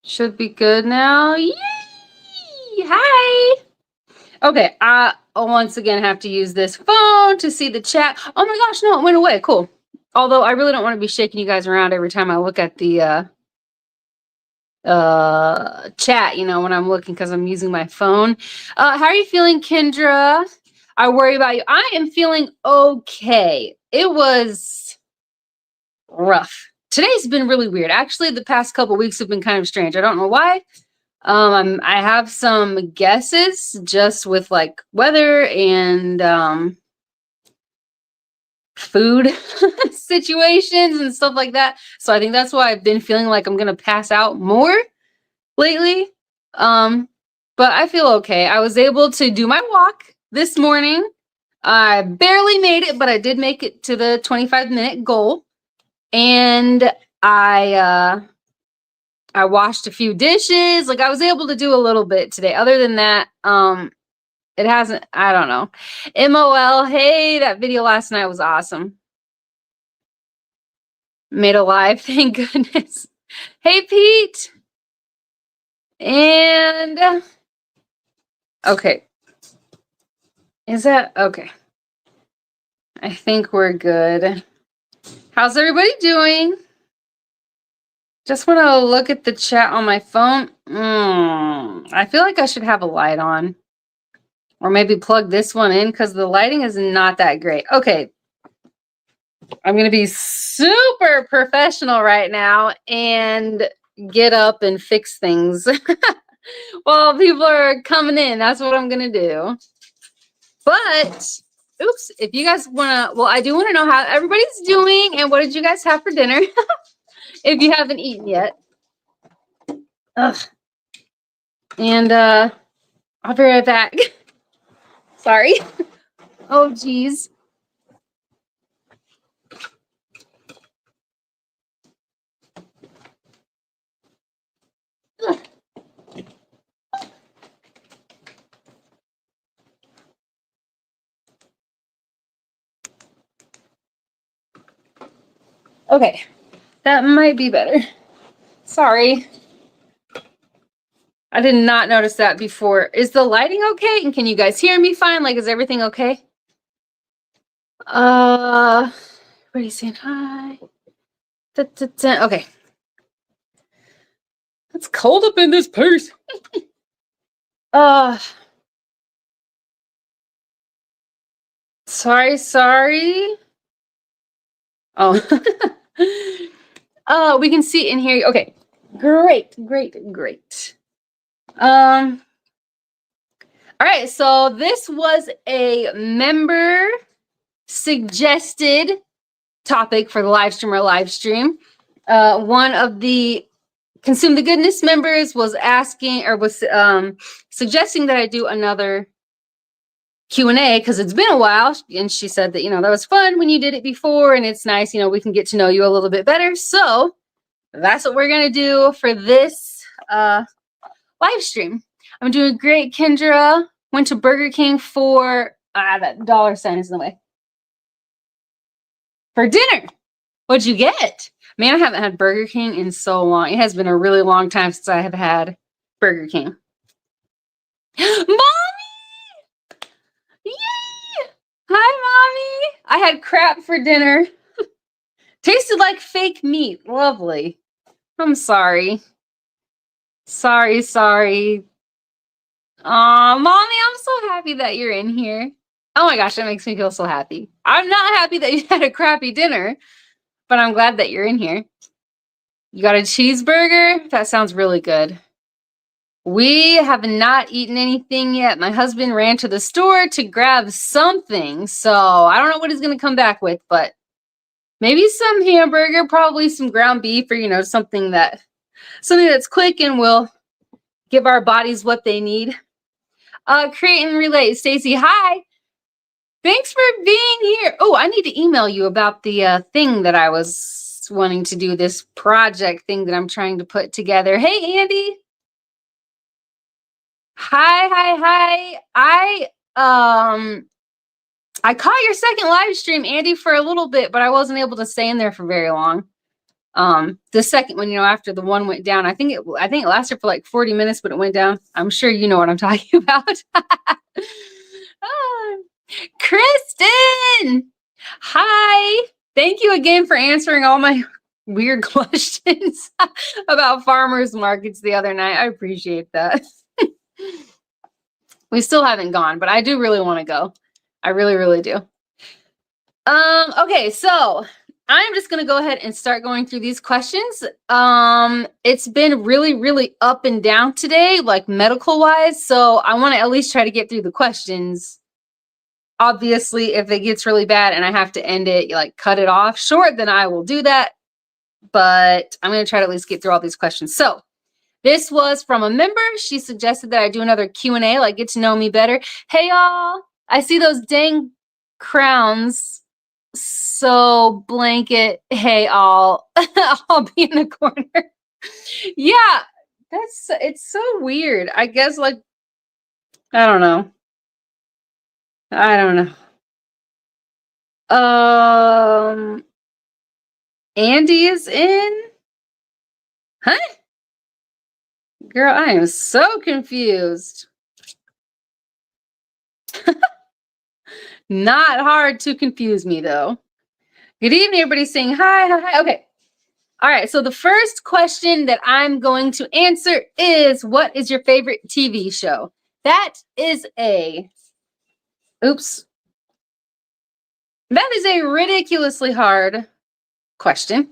Should be good now. Yay! Hi. Okay, I once again have to use this phone to see the chat. Oh my gosh, no, it went away. Cool. Although I really don't want to be shaking you guys around every time I look at the chat, when I'm looking because I'm using my phone. How are you feeling, Kendra? I worry about you. I am feeling okay. It was rough. Today's been really weird. Actually, the past couple weeks have been kind of strange. I don't know why. I have some guesses just with like weather and food situations and stuff like that. So I think that's why I've been feeling like I'm gonna pass out more lately. Um, but I feel okay. I was able to do my walk this morning. I barely made it, but I did make it to the 25-minute goal. And I washed a few dishes. Like I was able to do a little bit today. Other than that, it hasn't, I don't know. MOL, hey, that video last night was awesome. Made a live, thank goodness. Hey, Pete. And okay. Is that okay? I think we're good. How's everybody doing? Just want to look at the chat on my phone. I feel like I should have a light on. Or maybe plug this one in because the lighting is not that great. Okay. I'm going to be super professional right now and get up and fix things while people are coming in. That's what I'm going to do. But, oops, if you guys want to, well, I do want to know how everybody's doing and what did you guys have for dinner if you haven't eaten yet. Ugh. And I'll be right back. Sorry. Oh, geez. Ugh. Okay, that might be better. Sorry. I did not notice that before. Is the lighting okay? And can you guys hear me fine? Like, is everything okay? Everybody's saying hi. Okay. It's cold up in this place. Sorry. Oh. Oh, we can see and hear you. Okay. Great. All right, so this was a member suggested topic for the live stream. One of the Consume the Goodness members was asking or was suggesting that I do another Q&A because it's been a while. And she said that, that was fun when you did it before and it's nice, we can get to know you a little bit better. So that's what we're going to do for this live stream. I'm doing great, Kendra. Went to Burger King for, that dollar sign is in the way. For dinner. What'd you get? Man, I haven't had Burger King in so long. It has been a really long time since I have had Burger King. Mommy! Yay! Hi, Mommy! I had crap for dinner. Tasted like fake meat. Lovely. I'm sorry. Sorry. Aw, Mommy, I'm so happy that you're in here. Oh my gosh, that makes me feel so happy. I'm not happy that you had a crappy dinner, but I'm glad that you're in here. You got a cheeseburger? That sounds really good. We have not eaten anything yet. My husband ran to the store to grab something, so I don't know what he's going to come back with, but maybe some hamburger, probably some ground beef, or something that's quick and will give our bodies what they need. Create and relate. Stacy, hi. Thanks for being here. Oh, I need to email you about the thing that I was wanting to do, this project thing that I'm trying to put together. Hey, Andy. Hi. I caught your second live stream, Andy, for a little bit, but I wasn't able to stay in there for very long. The second one, after the one went down, I think it lasted for like 40 minutes, but it went down. I'm sure you know what I'm talking about. Kristen, hi. Thank you again for answering all my weird questions about farmers markets the other night. I appreciate that. We still haven't gone, but I do really want to go. I really, really do. Okay, so I'm just gonna go ahead and start going through these questions. It's been really, really up and down today, like medical wise. So I want to at least try to get through the questions. Obviously, if it gets really bad and I have to end it, like cut it off short, then I will do that. But I'm gonna try to at least get through all these questions. So this was from a member. She suggested that I do another Q&A, like get to know me better. Hey y'all, I see those dang crowns. So blanket, hey all, I'll be in the corner. Yeah, it's so weird. I guess like, I don't know. Andy is in? Huh? Girl, I am so confused. Not hard to confuse me though. Good evening, everybody saying hi, hi, hi. Okay. All right. So the first question that I'm going to answer is, what is your favorite TV show? That is a ridiculously hard question.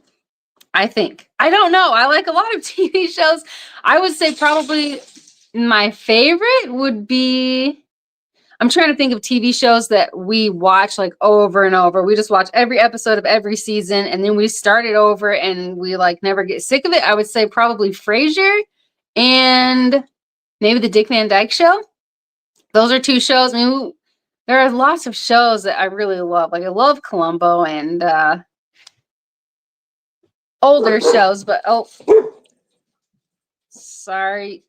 I think. I don't know. I like a lot of TV shows. I would say probably my favorite would be, I'm trying to think of TV shows that we watch like over and over. We just watch every episode of every season and then we start it over and we like never get sick of it. I would say probably Frasier and maybe the Dick Van Dyke Show. Those are two shows. I mean, there are lots of shows that I really love. Like I love Columbo and older shows, but sorry.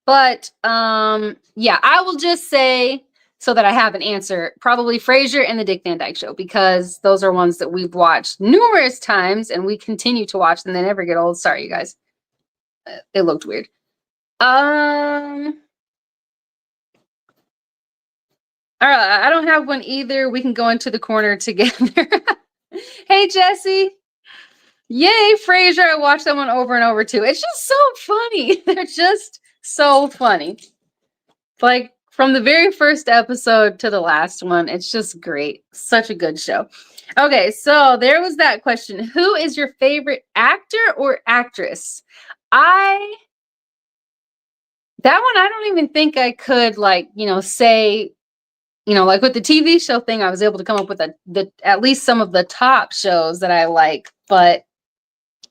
But yeah, I will just say, so that I have an answer, probably Frasier and the Dick Van Dyke Show, because those are ones that we've watched numerous times and we continue to watch them. They never get old. Sorry, you guys. It looked weird. All right, I don't have one either. We can go into the corner together. Hey, Jesse. Yay, Frasier. I watched that one over and over too. It's just so funny. They're just so funny. Like from the very first episode to the last one, it's just great. Such a good show. Okay, so there was that question. Who is your favorite actor or actress? That one, I don't even think I could like, say, like with the TV show thing, I was able to come up with at least some of the top shows that I like, but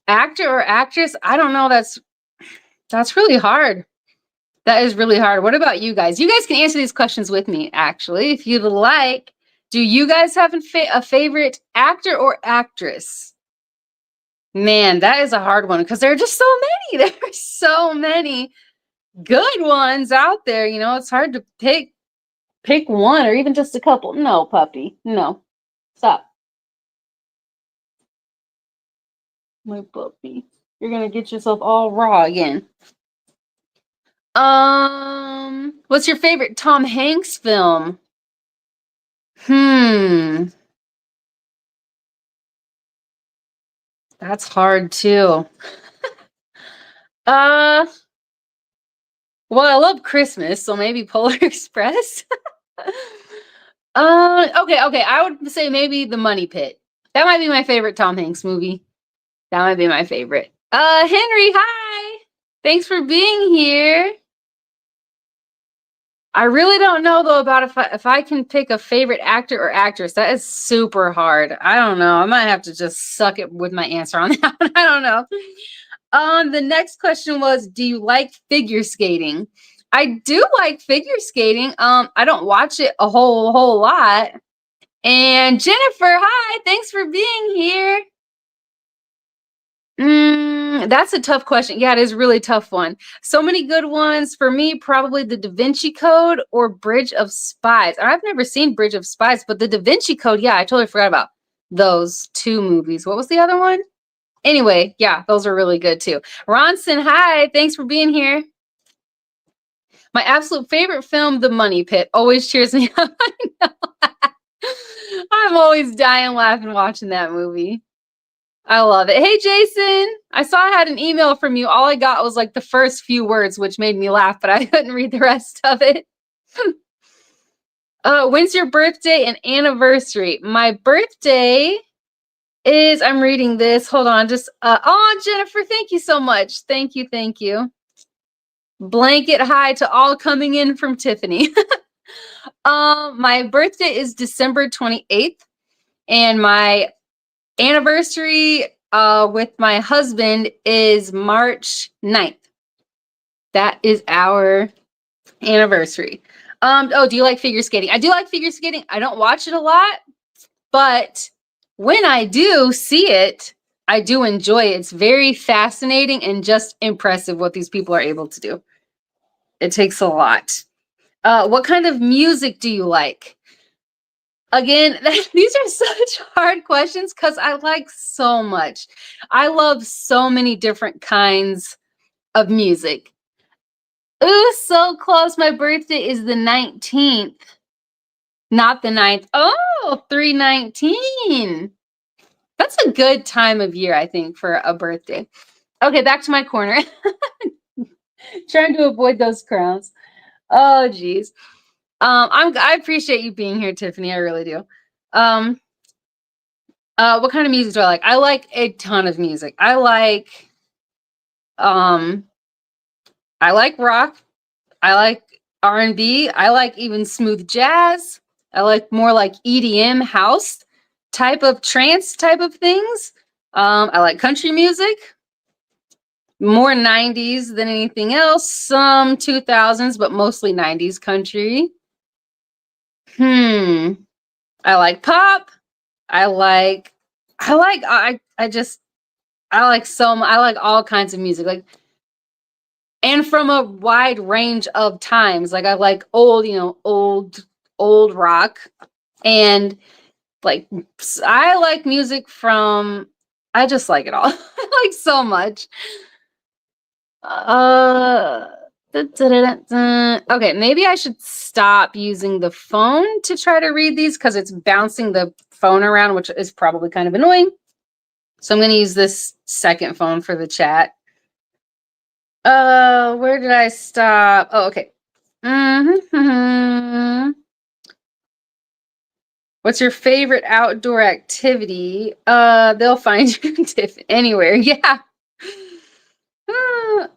actor or actress, I don't know. That's really hard. That is really hard. What about you guys? You guys can answer these questions with me, actually, if you'd like. Do you guys have a favorite actor or actress? Man, that is a hard one because there are just so many. There are so many good ones out there. It's hard to pick one or even just a couple. No, puppy. No. Stop. My puppy. You're going to get yourself all raw again. What's your favorite Tom Hanks film? That's hard too. Well, I love Christmas, so maybe Polar Express. Okay. I would say maybe The Money Pit. That might be my favorite Tom Hanks movie. That might be my favorite. Henry, hi. Thanks for being here. I really don't know though about if I can pick a favorite actor or actress. That is super hard. I don't know. I might have to just suck it with my answer on that one. I don't know. The next question was, do you like figure skating? I do like figure skating. I don't watch it a whole lot. And Jennifer, hi, thanks for being here. That's a tough question. Yeah, it is a really tough one. So many good ones. For me, probably the Da Vinci Code or Bridge of Spies. I've never seen Bridge of Spies, but the Da Vinci Code, yeah, I totally forgot about those two movies. What was the other one? Anyway, yeah, those are really good too. Ronson, hi, thanks for being here. My absolute favorite film, The Money Pit, always cheers me up. I know. I'm always dying laughing watching that movie. I love it. Hey, Jason, I saw I had an email from you. All I got was like the first few words, which made me laugh, but I couldn't read the rest of it. When's your birthday and anniversary? My birthday is, I'm reading this. Hold on, just, oh, Jennifer, thank you so much. Thank you, thank you. Blanket hi to all coming in from Tiffany. My birthday is December 28th, and my anniversary with my husband is March 9th. That is our anniversary. Oh, do you like figure skating? I do like figure skating. I don't watch it a lot, but when I do see it, I do enjoy it. It's very fascinating and just impressive what these people are able to do. It takes a lot. What kind of music do you like? Again, these are such hard questions because I like so much. I love so many different kinds of music. Ooh, so close. My birthday is the 19th, not the 9th. Oh, 3/19. That's a good time of year, I think, for a birthday. Okay, back to my corner. Trying to avoid those crowns. Oh, geez. I appreciate you being here, Tiffany. I really do. What kind of music do I like? I like a ton of music. I like rock. I like R&B. I like even smooth jazz. I like more like EDM house type of trance type of things. I like country music. More 90s than anything else. Some 2000s, but mostly 90s country. I like pop. I like all kinds of music. Like, and from a wide range of times. Like I like old rock, and like I like music from, I just like it all. I like so much. Okay, maybe I should stop using the phone to try to read these because it's bouncing the phone around, which is probably kind of annoying. So I'm going to use this second phone for the chat. Where did I stop? Oh, okay. What's your favorite outdoor activity? They'll find you anywhere. Yeah.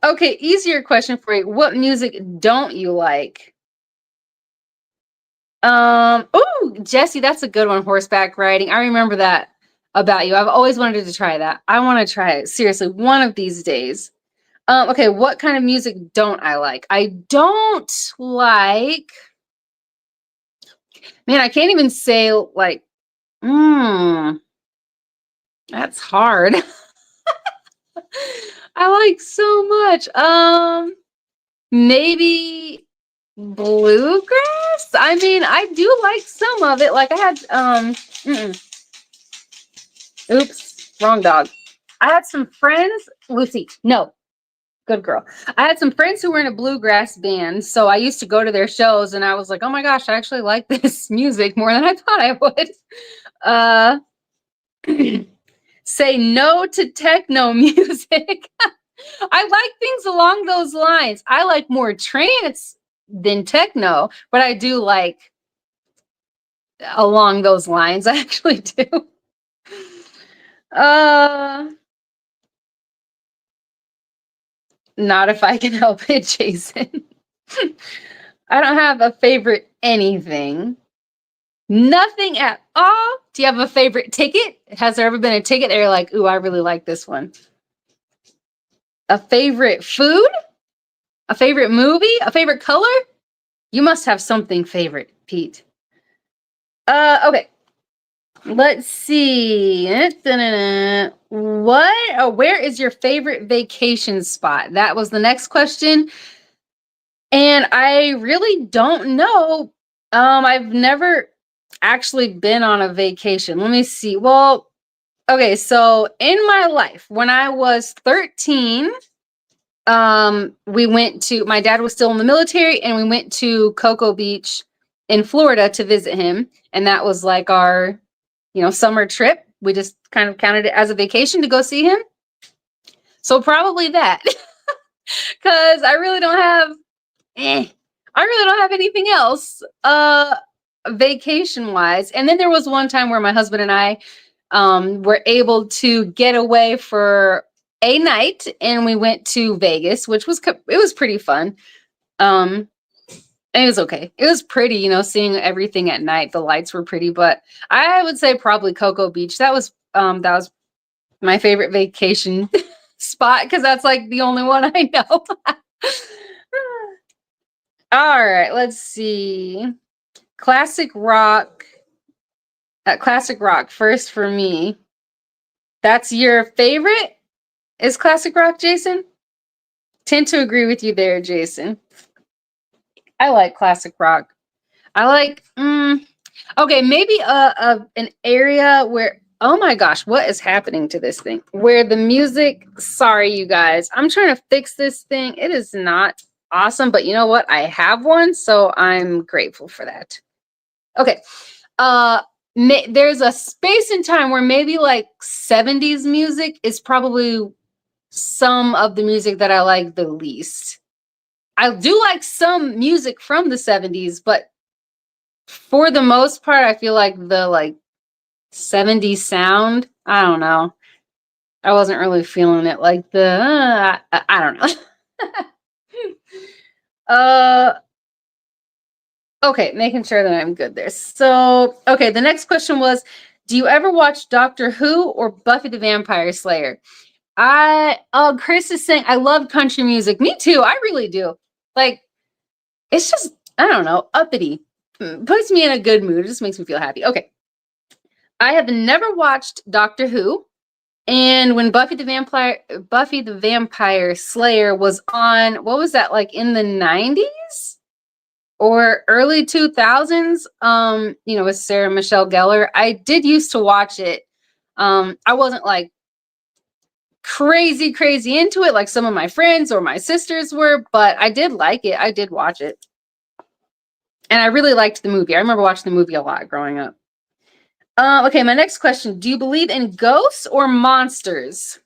Okay, easier question for you. What music don't you like? Oh, Jesse, that's a good one. Horseback riding. I remember that about you. I've always wanted to try that. I want to try it. Seriously, one of these days. Okay, what kind of music don't I like? I don't like, man, I can't even say like, that's hard. I like so much. Maybe bluegrass? I mean, I do like some of it. Like I had oops, wrong dog. I had some friends, Lucy, no, good girl. I had some friends who were in a bluegrass band, so I used to go to their shows and I was like, "Oh my gosh, I actually like this music more than I thought I would." Say no to techno music. I like things along those lines. I like more trance than techno, but I do like along those lines. I actually do. Not if I can help it, Jason. I don't have a favorite anything. Nothing at all. Do you have a favorite ticket? Has there ever been a ticket that you're like, ooh, I really like this one? A favorite food? A favorite movie? A favorite color? You must have something favorite, Pete. Okay. Let's see. Where is your favorite vacation spot? That was the next question. And I really don't know. I've never actually been on a vacation. Let me see. Well, Okay, so in my life, when I was 13, we went to, my dad was still in the military, and we went to Cocoa Beach in Florida to visit him. And that was like our, summer trip. We just kind of counted it as a vacation to go see him. So probably that, because I really don't have anything else, vacation wise. And then there was one time where my husband and I, were able to get away for a night, and we went to Vegas, which was, it was pretty fun. And it was okay. It was pretty, seeing everything at night. The lights were pretty, but I would say probably Cocoa Beach. That was my favorite vacation spot, because that's like the only one I know. All right, let's see. Classic rock. Classic rock first for me. That's your favorite? Is classic rock, Jason? Tend to agree with you there, Jason. I like classic rock. I like, okay, maybe an area where, oh my gosh, what is happening to this thing? Where the music, sorry, you guys, I'm trying to fix this thing. It is not awesome, but you know what? I have one, so I'm grateful for that. Okay. There's a space in time where maybe like 70s music is probably some of the music that I like the least. I do like some music from the 70s, but for the most part, I feel like the 70s sound, I don't know. I wasn't really feeling it, like I don't know. Okay, making sure that I'm good there. So, okay, the next question was, do you ever watch Doctor Who or Buffy the Vampire Slayer? Chris is saying, I love country music. Me too, I really do. Like, it's just, I don't know, uppity. Puts me in a good mood. It just makes me feel happy. Okay. I have never watched Doctor Who. And when Buffy the Vampire Slayer was on, what was that, like in the 90s? Or early 2000s, with Sarah Michelle Gellar. I did used to watch it. I wasn't like crazy into it like some of my friends or my sisters were, but I did like it. I did watch it. And I really liked the movie. I remember watching the movie a lot growing up. Okay, my next question. Do you believe in ghosts or monsters?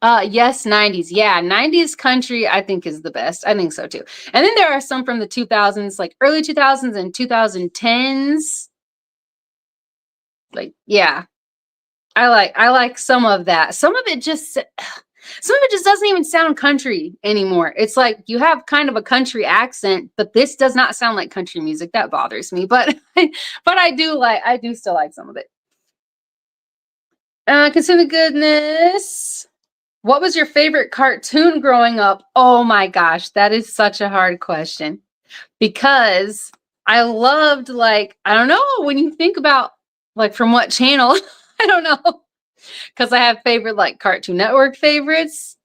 Yes, 90s. Yeah, 90s country I think is the best. I think so too. And then there are some from the 2000s, like early 2000s and 2010s. Like, yeah. I like some of that. Some of it just doesn't even sound country anymore. It's like you have kind of a country accent, but this does not sound like country music. That bothers me. But I do still like some of it. Consumer goodness. What was your favorite cartoon growing up? Oh my gosh, that is such a hard question, because I loved, like, I don't know, when you think about like from what channel, I don't know, because I have favorite like Cartoon Network favorites,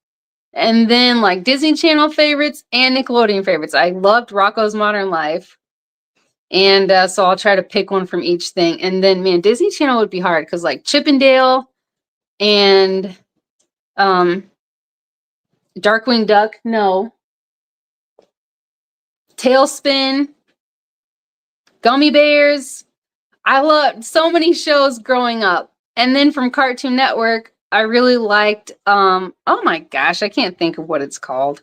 and then like Disney Channel favorites and Nickelodeon favorites. I loved Rocko's Modern Life. And so I'll try to pick one from each thing. And then, man, Disney Channel would be hard, because like Chippendale and Darkwing Duck, no. Tailspin, Gummy Bears. I loved so many shows growing up. And then from Cartoon Network, I really liked, oh my gosh, I can't think of what it's called.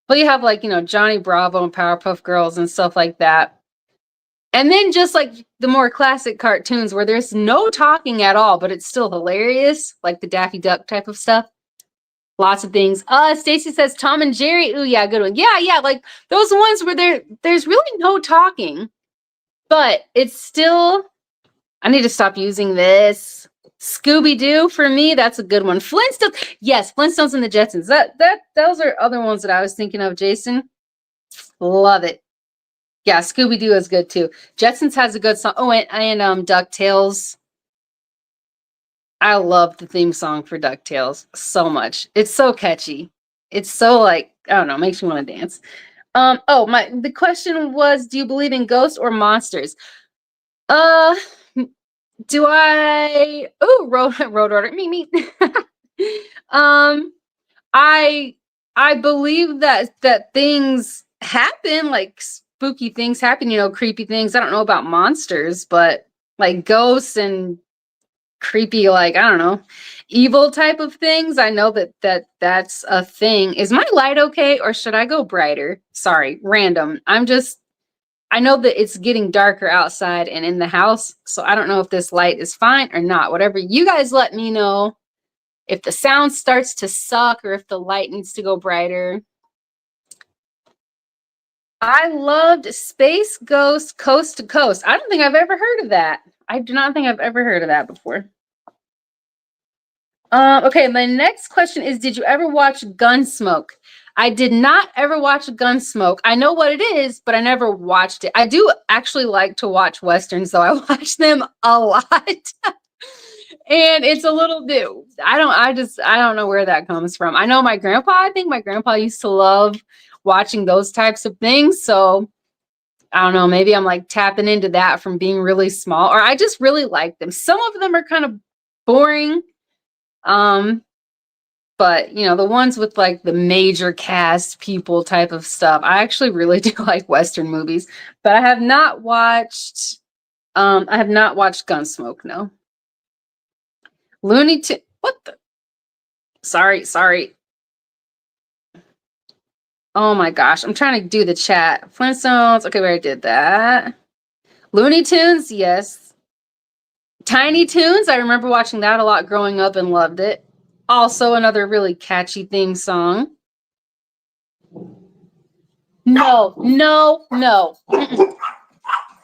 But you have like, Johnny Bravo and Powerpuff Girls and stuff like that. And then just like the more classic cartoons where there's no talking at all, but it's still hilarious, like the Daffy Duck type of stuff. Lots of things. Stacy says Tom and Jerry. Ooh, yeah, good one. Yeah, like those ones where there's really no talking, but it's still, I need to stop using this. Scooby-Doo for me, that's a good one. Flintstones. Yes, Flintstones and the Jetsons. Those are other ones that I was thinking of, Jason. Love it. Yeah, Scooby-Doo is good too. Jetsons has a good song. Oh, and DuckTales. I love the theme song for DuckTales so much. It's so catchy. It's so like, I don't know, makes me want to dance. The question was, do you believe in ghosts or monsters? Do I? Oh, road order. Me. um, I I believe that things happen, like spooky things happen. You know, creepy things. I don't know about monsters, but like ghosts and creepy, like I don't know, evil type of things. I know that's a thing. Is my light okay, or should I go brighter? Sorry, random. I know that it's getting darker outside and in the house, so I don't know if this light is fine or not. Whatever you guys let me know if the sound starts to suck or if the light needs to go brighter. I loved Space Ghost Coast to Coast. I don't think I've ever heard of that. I do not think I've ever heard of that before. Okay, my next question is, did you ever watch Gunsmoke? I did not ever watch Gunsmoke. I know what it is, but I never watched it. I do actually like to watch Westerns, so I watch them a lot. And it's a little new. I don't know where that comes from. I know I think my grandpa used to love watching those types of things. So I don't know, maybe I'm like tapping into that from being really small, or I just really like them. Some of them are kind of boring. Um, but you know, the ones with like the major cast people type of stuff, I actually really do like Western movies. But I have not watched Gunsmoke, no. Looney Tunes. What the? Sorry. Oh my gosh, I'm trying to do the chat. Flintstones. Okay, where I did that. Looney Tunes, yes. Tiny Toons. I remember watching that a lot growing up and loved it. Also, another really catchy theme song. No. Mm-mm.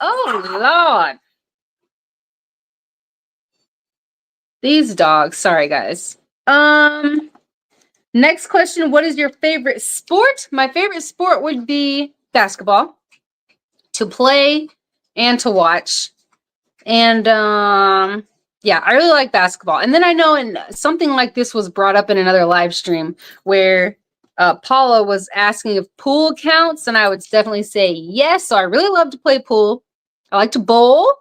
Oh Lord. These dogs. Sorry, guys. Next question. What is your favorite sport? My favorite sport would be basketball. To play and to watch. And yeah, I really like basketball. And then I know in something like this was brought up in another live stream where Paula was asking if pool counts, and I would definitely say yes. So I really love to play pool. I like to bowl,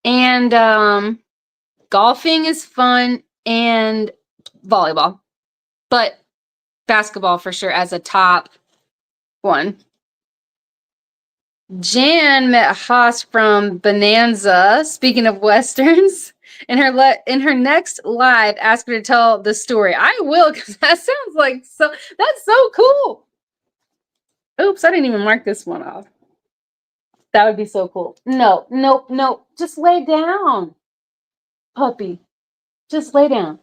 and golfing is fun, and volleyball. But basketball for sure as a top one. Jan met Haas from Bonanza. Speaking of westerns, in her next live, ask her to tell the story. I will, because that sounds like so. That's so cool. Oops, I didn't even mark this one off. That would be so cool. No, nope. Just lay down, puppy. Just lay down.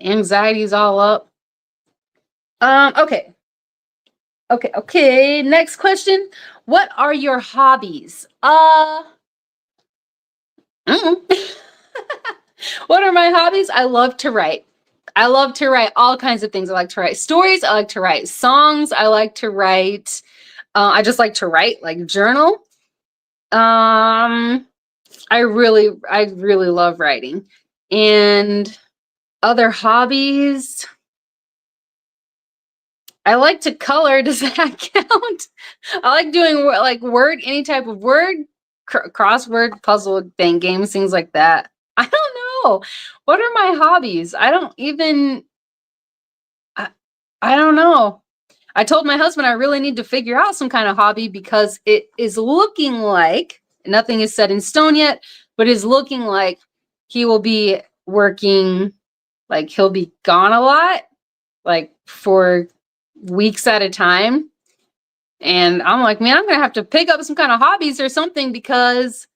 Anxiety's all up. Okay. Okay. Next question. What are your hobbies? What are my hobbies? I love to write. I love to write all kinds of things. I like to write stories. I like to write songs. I like to write. I just like to write, like journal. I really love writing. And other hobbies, I like to color. Does that count? I like doing like any type of word, crossword, puzzle, bang games, things like that. I don't know. What are my hobbies? I, I don't know. I told my husband I really need to figure out some kind of hobby because it is looking like nothing is set in stone yet, but is looking like he will be working, like he'll be gone a lot, like for weeks at a time. And I'm like, man, I'm gonna have to pick up some kind of hobbies or something, because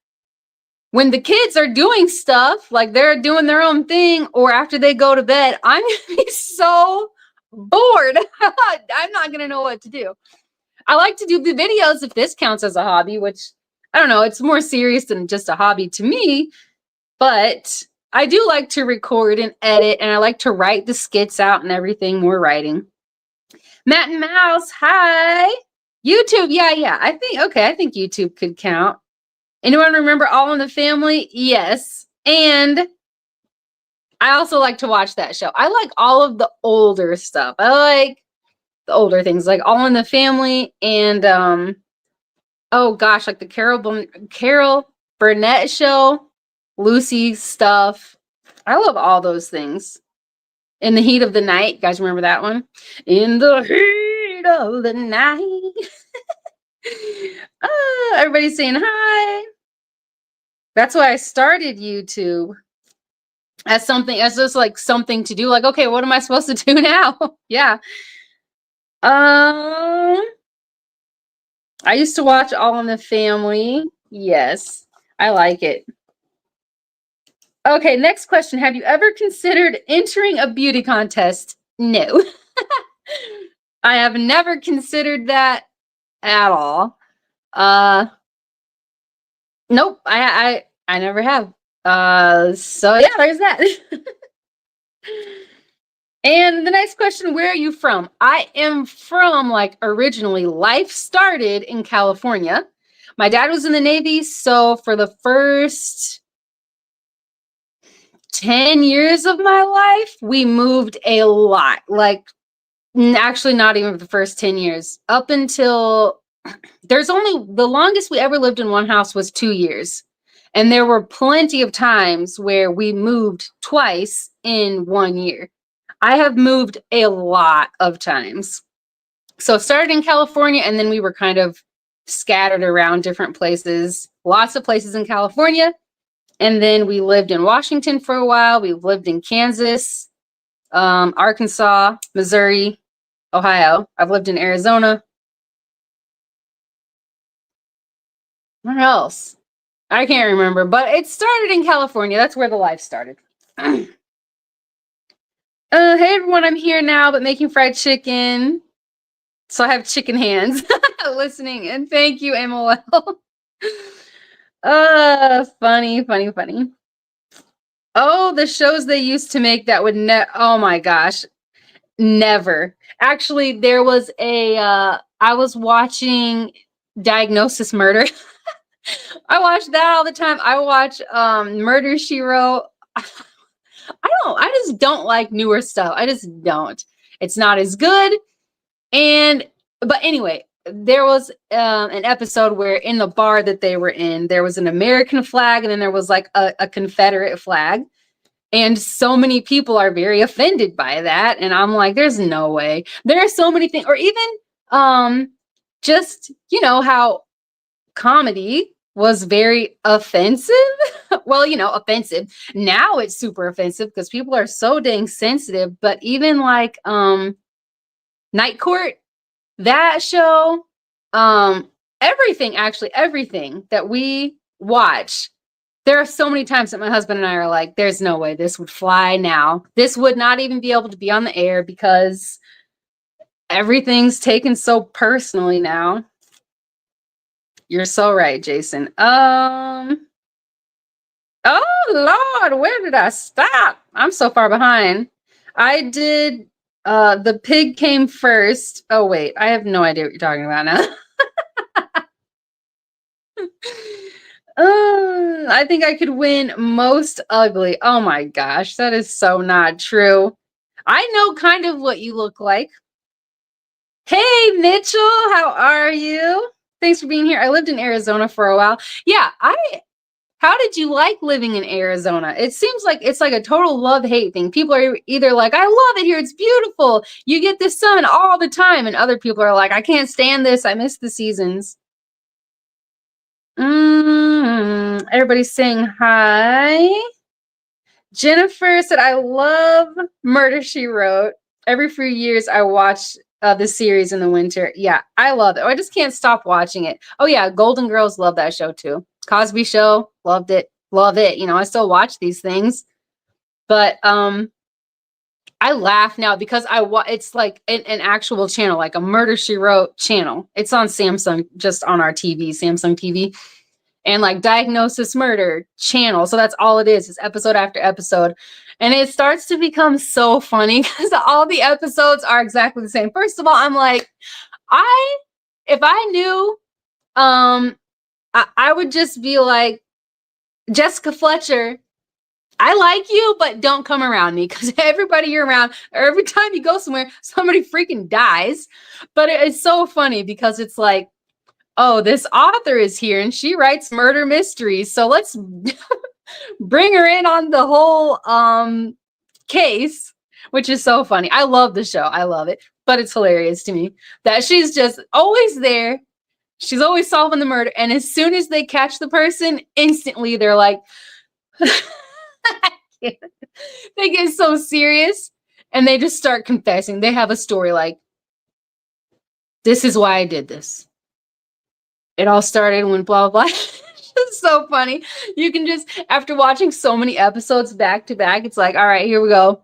when the kids are doing stuff, like they're doing their own thing, or after they go to bed, I'm gonna be so bored. I'm not gonna know what to do. I like to do the videos, if this counts as a hobby, which I don't know, it's more serious than just a hobby to me, but I do like to record and edit, and I like to write the skits out and everything, more writing. Matt and Mouse, hi. YouTube, yeah. I think YouTube could count. Anyone remember All in the Family? Yes. And I also like to watch that show. I like all of the older stuff. I like the older things, like All in the Family and oh gosh, like the Carol Burnett Show, Lucy stuff. I love all those things. In the Heat of the Night. You guys remember that one? In the heat of the night. Everybody's saying hi. That's why I started YouTube as just like something to do. Like, okay, what am I supposed to do now? Yeah. I used to watch All in the Family. Yes, I like it. Okay, next question. Have you ever considered entering a beauty contest? No. I have never considered that at all. Nope, I never have. So yeah, there's that. And the next question, where are you from? I am from, like, originally, life started in California. My dad was in the Navy, so for the first 10 years of my life, we moved a lot. Like, actually, not even the first 10 years. Up until there's only the longest we ever lived in one house was 2 years. And there were plenty of times where we moved twice in 1 year. I have moved a lot of times. So started in California, and then we were kind of scattered around different places, lots of places in California. And then we lived in Washington for a while. We lived in Kansas, Arkansas, Missouri, Ohio. I've lived in Arizona. Where else? I can't remember, but it started in California. That's where the life started. Hey everyone, I'm here now, but making fried chicken. So I have chicken hands listening, and thank you, MOL. Funny. Oh, the shows they used to make that would oh my gosh. Never. Actually, there was I was watching Diagnosis Murder. I watch that all the time. I watch Murder, She Wrote. I just don't like newer stuff. I just don't. It's not as good. But anyway, there was an episode where in the bar that they were in, there was an American flag, and then there was like a Confederate flag. And so many people are very offended by that. And I'm like, there's no way. There are so many things, or even just, how comedy was very offensive. Well, offensive. Now it's super offensive because people are so dang sensitive. But even like Night Court, that show, everything that we watch, there are so many times that my husband and I are like, there's no way this would fly now. This would not even be able to be on the air because everything's taken so personally now. You're so right, Jason. Oh Lord, where did I stop? I'm so far behind. I did the pig came first. Oh wait, I have no idea what you're talking about now. I think I could win most ugly. Oh my gosh, that is so not true. I know kind of what you look like. Hey, Mitchell, how are you? Thanks for being here. I lived in Arizona for a while. Yeah, how did you like living in Arizona? It seems like it's like a total love-hate thing. People are either like, I love it here, it's beautiful, you get the sun all the time, and other people are like, I can't stand this, I miss the seasons. Everybody's saying hi. Jennifer said, I love Murder, She Wrote. Every few years I watch the series in the winter. Yeah, I love it. I just can't stop watching it. Oh yeah, Golden Girls, love that show too. Cosby Show, loved it. Love it. I still watch these things. But I laugh now because it's like an actual channel, like a Murder, She Wrote channel. It's on Samsung, just on our TV, Samsung TV. And like Diagnosis Murder channel. So that's all it is episode after episode. And it starts to become so funny because all the episodes are exactly the same. First of all, I'm like, if I knew, I would just be like, Jessica Fletcher, I like you, but don't come around me because everybody you're around, or every time you go somewhere, somebody freaking dies. But it's so funny because it's like, oh, this author is here and she writes murder mysteries. So let's bring her in on the whole case, which is so funny. I love the show. I love it. But it's hilarious to me that she's just always there. She's always solving the murder. And as soon as they catch the person, instantly they're like, they get so serious and they just start confessing. They have a story like, this is why I did this. It all started when blah, blah, blah. It's so funny. You can just, after watching so many episodes back to back, it's like, all right, here we go.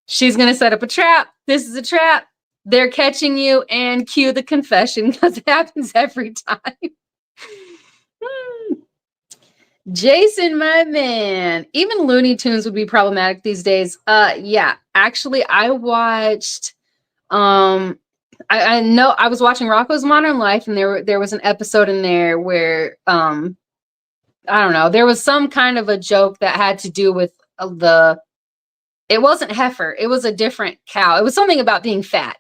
She's going to set up a trap. This is a trap. They're catching you, and cue the confession because it happens every time. Jason, my man. Even Looney Tunes would be problematic these days. Yeah, actually, I watched. I know I was watching Rocko's Modern Life, and there was an episode in there where I don't know, there was some kind of a joke that had to do with it wasn't heifer, it was a different cow. It was something about being fat.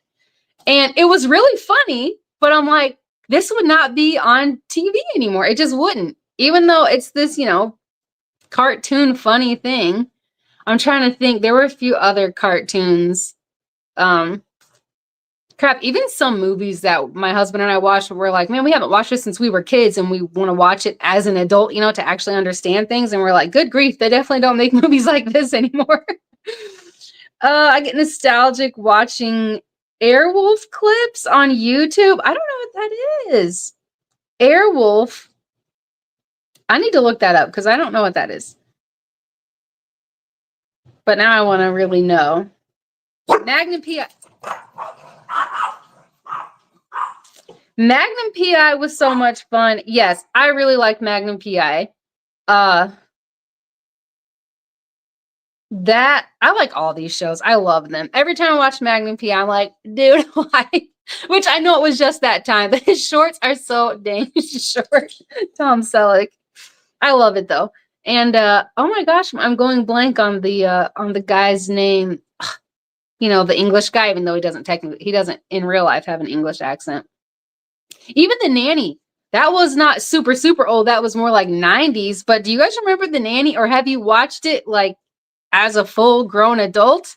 And it was really funny, but I'm like, this would not be on TV anymore. It just wouldn't. Even though it's this, cartoon funny thing. I'm trying to think. There were a few other cartoons. Even some movies that my husband and I watched were like, man, we haven't watched this since we were kids and we want to watch it as an adult, to actually understand things. And we're like, good grief, they definitely don't make movies like this anymore. I get nostalgic watching Airwolf clips on YouTube. I don't know what that is. Airwolf. I need to look that up because I don't know what that is. But now I want to really know. Magnum PI. Magnum PI was so much fun. Yes, I really like Magnum PI. That I like all these shows. I love them. Every time I watch Magnum PI, I'm like, dude, why? Which I know it was just that time, but his shorts are so dang short. Tom Selleck. I love it though. And oh my gosh, I'm going blank on the guy's name. The English guy, even though he doesn't in real life have an English accent. Even The Nanny. That was not super, super old. That was more like 90s. But do you guys remember The Nanny, or have you watched it like as a full-grown adult?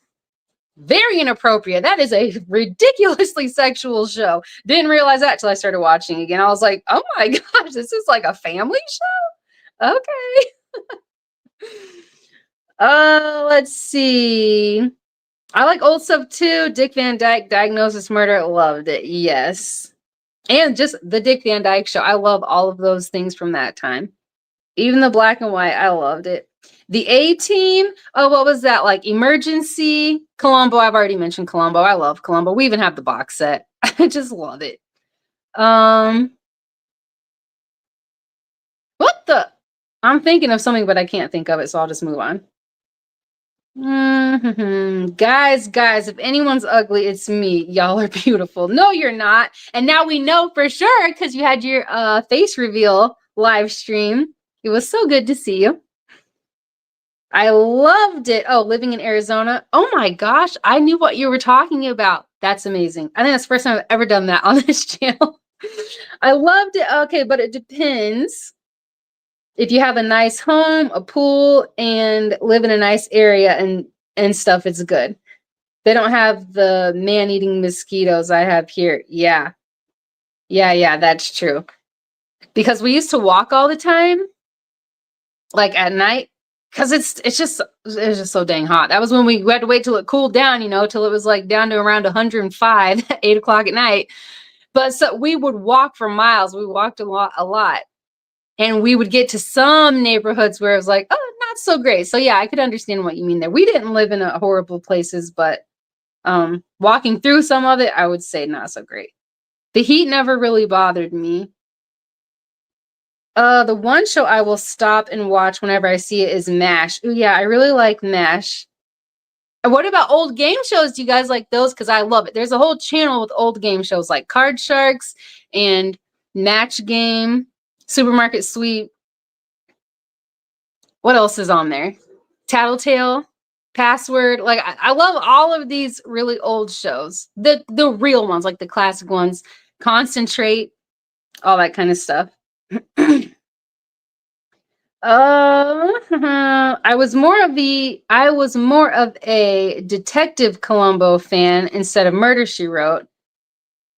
Very inappropriate. That is a ridiculously sexual show. Didn't realize that till I started watching again. I was like, oh my gosh, this is like a family show? Okay. Let's see. I like old stuff too. Dick Van Dyke, Diagnosis Murder. Loved it. Yes. And just the Dick Van Dyke Show. I love all of those things from that time. Even the black and white, I loved it. The A-Team. Oh, what was that? Like Emergency. Columbo. I've already mentioned Columbo. I love Columbo. We even have the box set. I just love it. What the? I'm thinking of something, but I can't think of it, so I'll just move on. Guys, if anyone's ugly, it's me. Y'all are beautiful. No, you're not. And now we know for sure because you had your face reveal live stream. It was so good to see you. I loved it. Oh, living in Arizona. Oh my gosh, I knew what you were talking about. That's amazing. I think that's the first time I've ever done that on this channel. I loved it. Okay, but it depends. If you have a nice home, a pool, and live in a nice area and stuff, it's good. They don't have the man-eating mosquitoes I have here. Yeah, that's true. Because we used to walk all the time, like at night, because it's just so dang hot. That was when we had to wait till it cooled down, till it was like down to around 105 at 8 o'clock at night. But so we would walk for miles. We walked a lot. And we would get to some neighborhoods where it was like, oh, not so great. So yeah, I could understand what you mean there. We didn't live in horrible places, but walking through some of it, I would say not so great. The heat never really bothered me. The one show I will stop and watch whenever I see it is MASH. Ooh, yeah, I really like MASH. And what about old game shows? Do you guys like those? Because I love it. There's a whole channel with old game shows like Card Sharks and Match Game. Supermarket Sweep. What else is on there? Tattletale, Password. Like I love all of these really old shows. The real ones, like the classic ones. Concentrate. all that kind of stuff. I was more of a Detective Columbo fan instead of Murder She Wrote.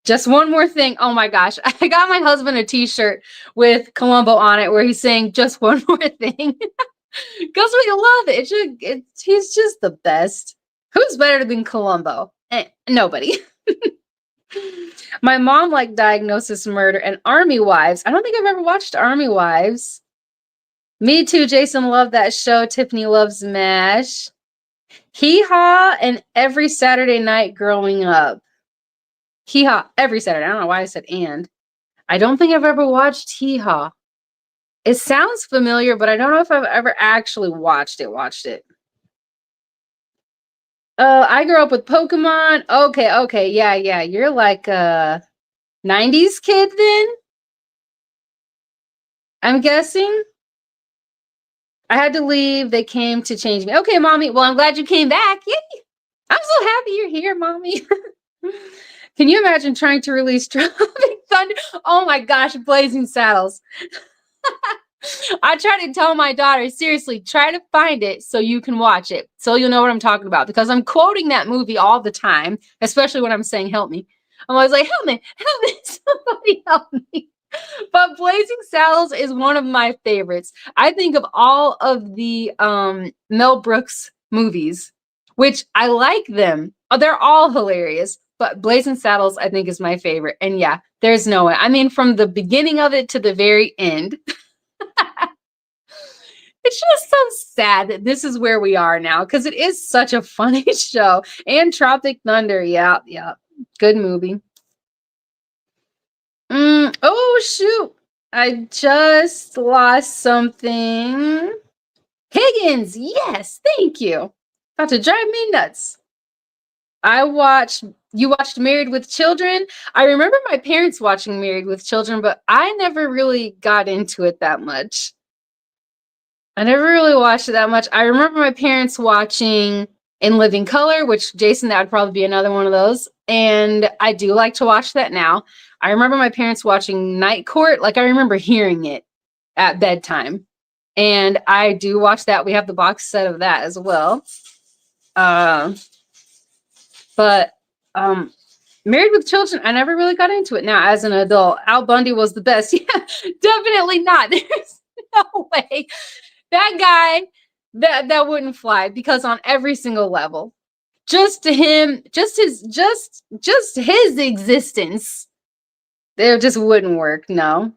Just one more thing. Oh my gosh. I got my husband a t-shirt with Columbo on it where he's saying just one more thing. Because we love it. He's just the best. Who's better than Columbo? Nobody. My mom liked Diagnosis Murder and Army Wives. I don't think I've ever watched Army Wives. Me too. Jason loved that show. Tiffany loves MASH. Hee Haw and Every Saturday Night growing up. Hee Haw every Saturday. I don't know why I said and. I don't think I've ever watched Hee Haw. It sounds familiar, but I don't know if I've ever actually watched it. I grew up with Pokemon. Okay. Yeah. You're like a 90s kid then? I'm guessing. I had to leave. They came to change me. Okay, mommy. Well, I'm glad you came back. Yay. I'm so happy you're here, mommy. Can you imagine trying to release Tropic Thunder? Oh my gosh, Blazing Saddles. I try to tell my daughter, seriously, try to find it so you can watch it. So you'll know what I'm talking about. Because I'm quoting that movie all the time, especially when I'm saying help me. I'm always like, help me, somebody help me. But Blazing Saddles is one of my favorites. I think of all of the Mel Brooks movies, which I like them. They're all hilarious. But Blazing Saddles, I think, is my favorite. And yeah, there's no way. I mean, from the beginning of it to the very end. It's just so sad that this is where we are now because it is such a funny show. And Tropic Thunder, yeah. Good movie. Oh, shoot. I just lost something. Higgins, yes, thank you. About to drive me nuts. You watched Married with Children? I remember my parents watching Married with Children, but I never really got into it that much. I never really watched it that much. I remember my parents watching In Living Color, which, Jason, that would probably be another one of those. And I do like to watch that now. I remember my parents watching Night Court. Like, I remember hearing it at bedtime. And I do watch that. We have the box set of that as well. But Married with Children, I never really got into it now as an adult. Al Bundy was the best. Yeah, definitely not. There's no way. That guy, that wouldn't fly because on every single level, just to him, just his existence, there just wouldn't work. No.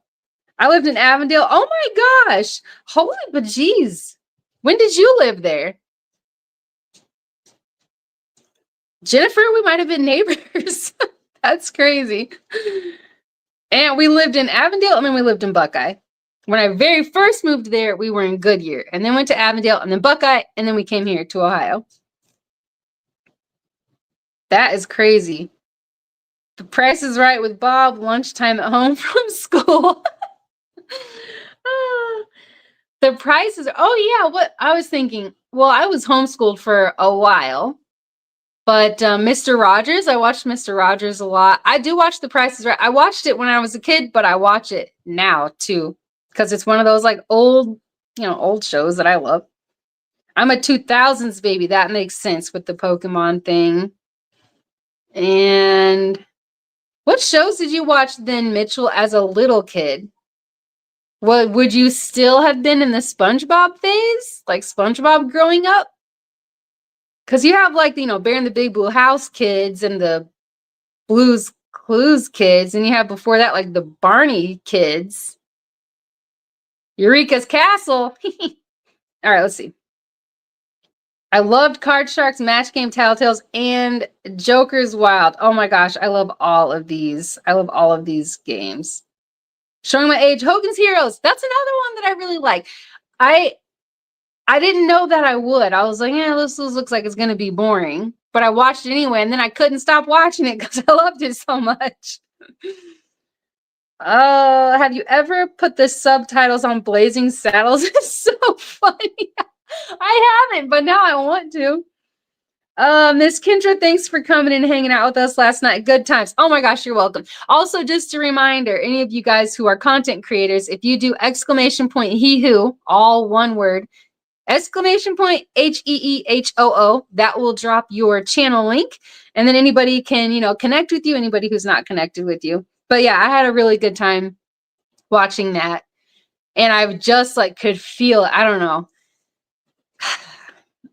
I lived in Avondale. Oh my gosh. Holy bejeez. When did you live there? Jennifer, we might have been neighbors. That's crazy. And we lived in Avondale, and then we lived in Buckeye. When I very first moved there, we were in Goodyear, and then went to Avondale, and then Buckeye, and then we came here to Ohio. That is crazy. The Price is Right with Bob, lunchtime at home from school. The Price is, oh yeah, what I was thinking, well, I was homeschooled for a while, but Mr. Rogers, I watched Mr. Rogers a lot. I do watch The Price is Right. I watched it when I was a kid, but I watch it now too, because it's one of those like old shows that I love. I'm a 2000s baby. That makes sense with the Pokemon thing. And what shows did you watch then, Mitchell, as a little kid? What would you still have been in the SpongeBob phase? Like SpongeBob growing up? Because you have like, Bear in the Big Blue House kids and the Blue's Clues kids. And you have before that, like the Barney kids. Eureka's Castle. All right, let's see. I loved Card Sharks, Match Game, Tattletales, and Joker's Wild. Oh my gosh, I love all of these. I love all of these games. Showing my age, Hogan's Heroes. That's another one that I really like. I didn't know that I would. I was like, yeah, this looks like it's going to be boring. But I watched it anyway, and then I couldn't stop watching it because I loved it so much. Have you ever put the subtitles on Blazing Saddles? It's so funny. I haven't, but now I want to. Miss Kendra, thanks for coming and hanging out with us last night. Good times. Oh my gosh, you're welcome. Also, just a reminder, any of you guys who are content creators, if you do exclamation point he who, all one word, exclamation point HEEHOO, that will drop your channel link. And then anybody can, connect with you, anybody who's not connected with you. But yeah, I had a really good time watching that. And I just could feel, I don't know.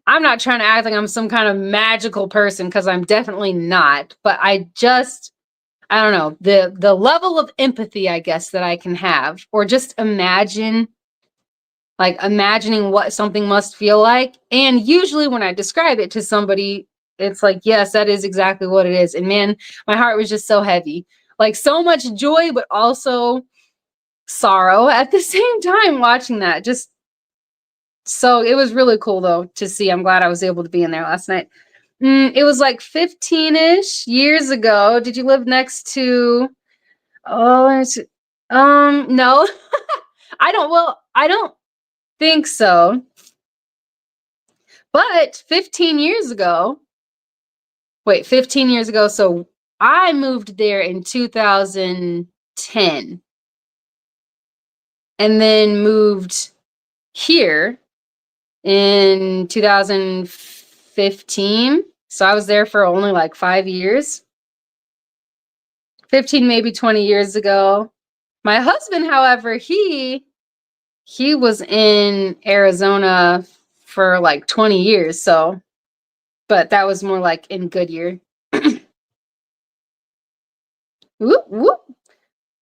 I'm not trying to act like I'm some kind of magical person because I'm definitely not, but I don't know, the level of empathy, I guess, that I can have, or just imagining what something must feel like. And usually when I describe it to somebody, it's like, yes, that is exactly what it is. And man, my heart was just so heavy, so much joy, but also sorrow at the same time watching that. So it was really cool, though, to see. I'm glad I was able to be in there last night. It was 15-ish years ago. Did you live next to... Oh, no. I don't think so. But 15 years ago... Wait, 15 years ago. So I moved there in 2010. And then moved here in 2015. So I was there for only 5 years. 15, maybe 20 years ago. My husband, however, he was in Arizona for 20 years. So, but that was more in Goodyear. Whoop, whoop.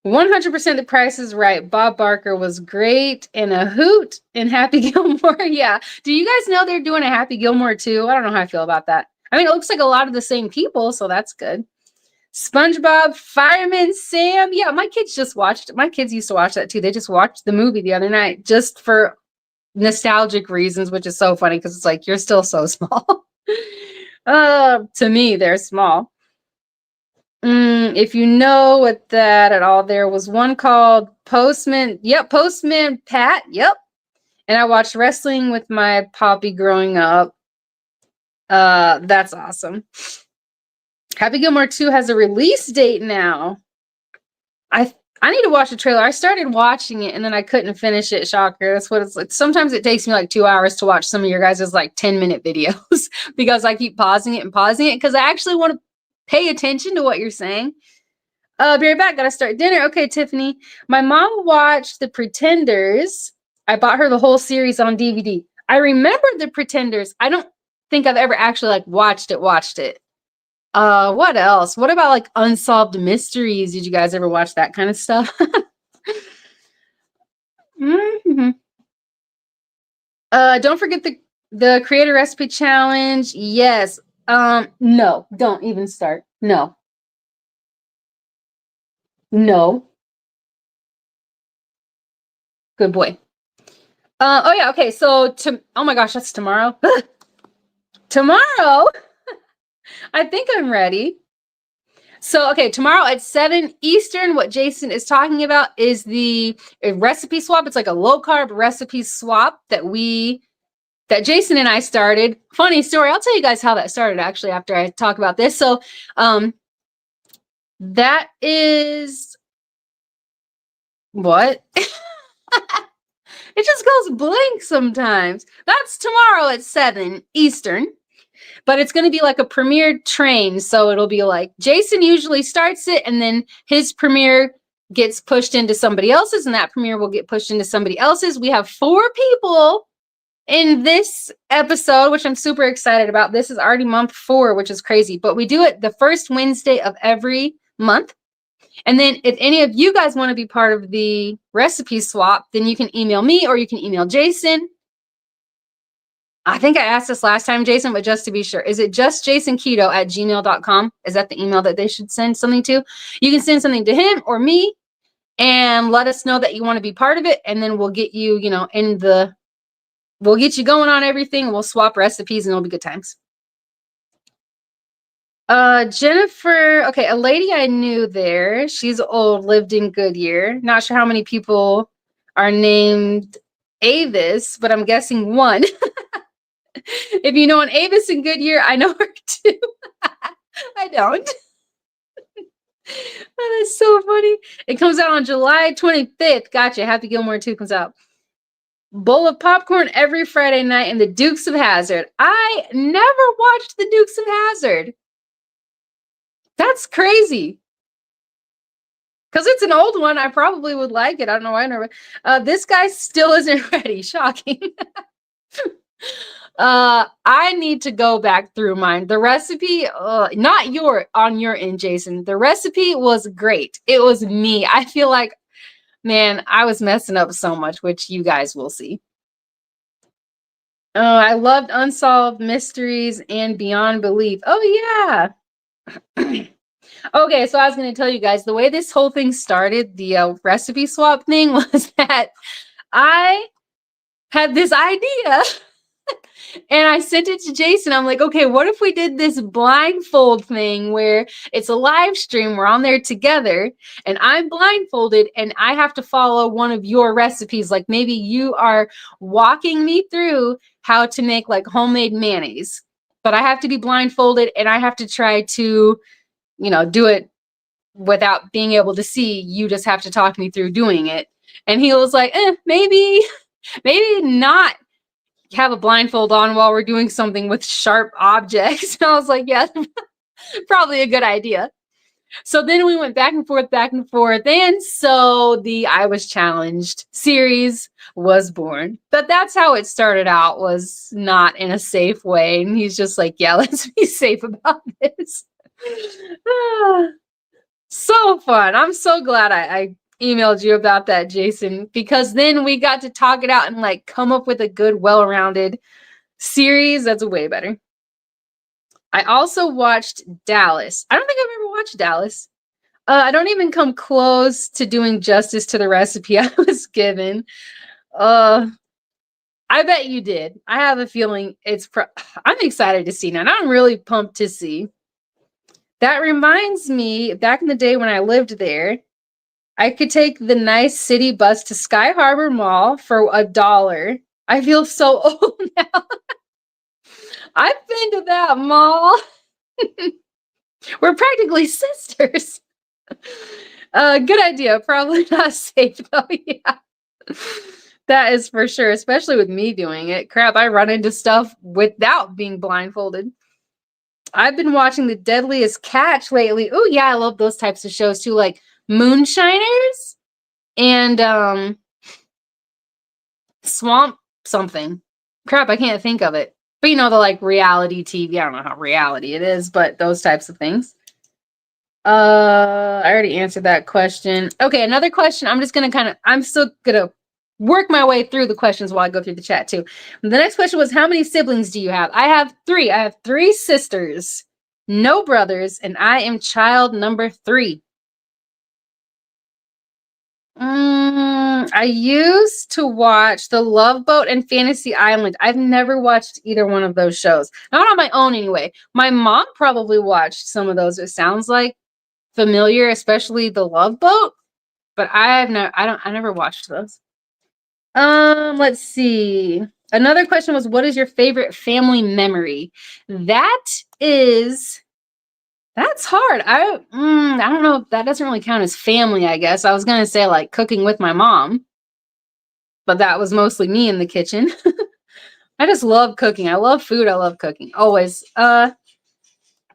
100% The Price is Right. Bob Barker was great in a hoot in Happy Gilmore. Yeah. Do you guys know they're doing a Happy Gilmore too? I don't know how I feel about that. I mean, it looks like a lot of the same people, so that's good. SpongeBob, Fireman Sam. Yeah, my kids used to watch that too. They just watched the movie the other night just for nostalgic reasons, which is so funny because it's you're still so small. To me, they're small. If you know what that at all, there was one called Postman. Yep, Postman Pat. Yep. And I watched wrestling with my poppy growing up. That's awesome. Happy Gilmore 2 has a release date now. I need to watch the trailer. I started watching it and then I couldn't finish it. Shocker. That's what it's like. Sometimes it takes me 2 hours to watch some of your guys' 10-minute videos because I keep pausing it because I actually want to pay attention to what you're saying. Be right back. Gotta start dinner. Okay, Tiffany. My mom watched The Pretenders. I bought her the whole series on DVD. I remember The Pretenders. I don't think I've ever actually watched it. What else? What about Unsolved Mysteries? Did you guys ever watch that kind of stuff? Mm-hmm. Don't forget the Creator Recipe Challenge. Yes. No, don't even start. No. Good boy. Oh yeah, okay. So oh my gosh, that's tomorrow. Tomorrow, I think I'm ready. So, okay, tomorrow at 7 Eastern, what Jason is talking about is a recipe swap. It's a low carb recipe swap that Jason and I started. Funny story. I'll tell you guys how that started actually after I talk about this. So, that is what? It just goes blank sometimes. That's tomorrow at 7 Eastern. But it's going to be a premiere train. So it'll be Jason usually starts it and then his premiere gets pushed into somebody else's and that premiere will get pushed into somebody else's. We have 4 people in this episode, which I'm super excited about. This is already month 4, which is crazy. But we do it the first Wednesday of every month. And then if any of you guys want to be part of the recipe swap, then you can email me or you can email Jason. I think I asked this last time, Jason, but just to be sure, is it just jasonketo@gmail.com? Is that the email that they should send something to? You can send something to him or me and let us know that you want to be part of it. And then we'll get you, we'll get you going on everything. We'll swap recipes and it'll be good times. Jennifer, okay, a lady I knew there. She's old, lived in Goodyear. Not sure how many people are named Avis, but I'm guessing one. If you know an Avis in Goodyear, I know her too. I don't. That is so funny. It comes out on July 25th. Gotcha. Happy Gilmore 2 comes out. Bowl of popcorn every Friday night and the Dukes of Hazzard. I never watched the Dukes of Hazzard. That's crazy. Because it's an old one. I probably would like it. I don't know why I never. This guy still isn't ready. Shocking. I need to go back through mine. The recipe, not on your end, Jason. The recipe was great. It was me. I feel like, man, I was messing up so much, which you guys will see. I loved Unsolved Mysteries and Beyond Belief. Oh, yeah. Okay, so I was going to tell you guys, the way this whole thing started, the recipe swap thing, was that I had this idea and I sent it to Jason. I'm like, okay, what if we did this blindfold thing where it's a live stream, we're on there together, and I'm blindfolded and I have to follow one of your recipes. Like maybe you are walking me through how to make like homemade mayonnaise, but I have to be blindfolded and I have to try to, do it without being able to see. You just have to talk me through doing it. And he was like, maybe not have a blindfold on while we're doing something with sharp objects. And I was like, yeah, probably a good idea. So then we went back and forth. And so the I Was Challenged series was born. But that's how it started out, was not in a safe way. And he's just like, yeah, let's be safe about this. So fun. I'm so glad I emailed you about that, Jason, because then we got to talk it out and like come up with a good, well-rounded series that's way better. I also watched Dallas. I don't think I've ever watched Dallas. I don't even come close to doing justice to the recipe I was given. I bet you did. I have a feeling I'm excited to see now. And I'm really pumped to see. That reminds me, back in the day when I lived there, I could take the nice city bus to Sky Harbor Mall for $1. I feel so old now. I've been to that mall. We're practically sisters. Good idea. Probably not safe though. Yeah. That is for sure, especially with me doing it. Crap, I run into stuff without being blindfolded. I've been watching The Deadliest Catch lately. Oh, yeah, I love those types of shows too, like Moonshiners and Swamp something. Crap, I can't think of it. But the like reality TV. I don't know how reality it is, but those types of things. I already answered that question. Okay, another question. I'm still gonna work my way through the questions while I go through the chat too. The next question was, how many siblings do you have? I have 3. I have 3 sisters, no brothers, and I am child number 3. I used to watch The Love Boat and Fantasy Island. I've never watched either one of those shows. Not on my own anyway. My mom probably watched some of those. It sounds like familiar, especially The Love Boat, but I never watched those. Let's see. Another question was, what is your favorite family memory? That's hard. I don't know. That doesn't really count as family, I guess. I was going to say like cooking with my mom, but that was mostly me in the kitchen. I just love cooking. I love food. I love cooking. Always.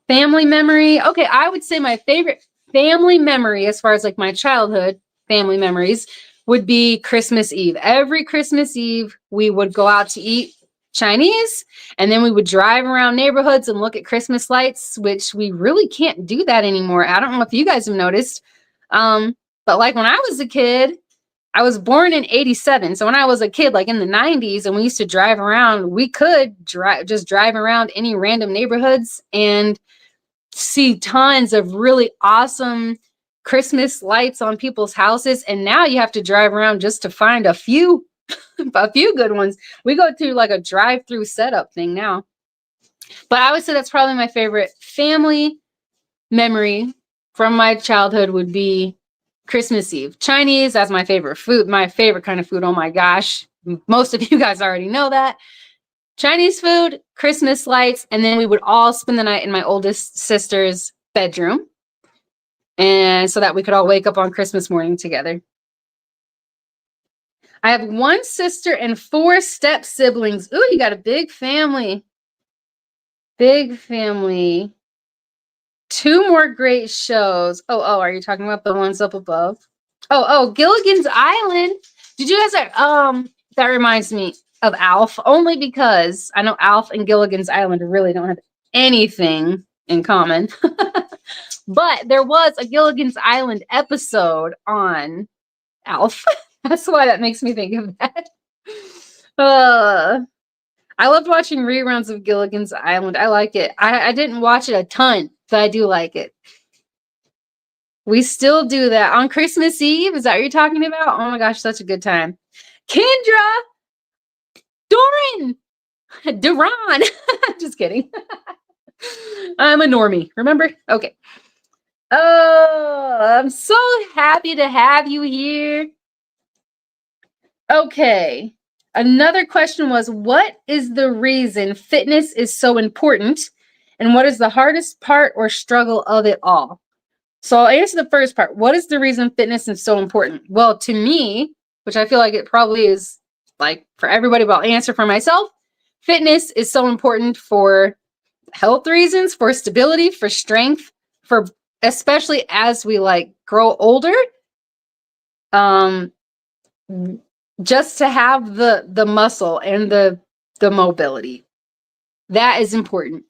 Family memory. Okay, I would say my favorite family memory, as far as like my childhood family memories, would be Christmas Eve. Every Christmas Eve, we would go out to eat Chinese, and then we would drive around neighborhoods and look at Christmas lights, which we really can't do that anymore. I don't know if you guys have noticed. But like when I was a kid, I was born in 87. So when I was a kid, like in the 90s, and we used to drive around, we could just drive around any random neighborhoods and see tons of really awesome Christmas lights on people's houses. And now you have to drive around just to find a few good ones. We go through like a drive-through setup thing now. But I would say that's probably my favorite family memory from my childhood would be Christmas Eve. Chinese, that's my favorite food, my favorite kind of food. Oh my gosh. Most of you guys already know that. Chinese food, Christmas lights, and then we would all spend the night in my oldest sister's bedroom. And so that we could all wake up on Christmas morning together. I have one sister and 4 step siblings. Ooh, you got a big family. Big family. 2 more great shows. Oh, are you talking about the ones up above? Oh, Gilligan's Island. Did you guys that reminds me of Alf, only because I know Alf and Gilligan's Island really don't have anything in common. But there was a Gilligan's Island episode on Alf. That's why that makes me think of that. I loved watching reruns of Gilligan's Island. I like it. I didn't watch it a ton, but I do like it. We still do that on Christmas Eve. Is that what you're talking about? Oh my gosh, such a good time. Kendra! Doran! Duran! Just kidding. I'm a normie, remember? Okay. Oh, I'm so happy to have you here. Okay. Another question was, what is the reason fitness is so important? And what is the hardest part or struggle of it all? So I'll answer the first part. What is the reason fitness is so important? Well, to me, which I feel like it probably is like for everybody, but I'll answer for myself. Fitness is so important for health reasons, for stability, for strength, for especially as we like grow older. Just to have the muscle and the mobility. That is important.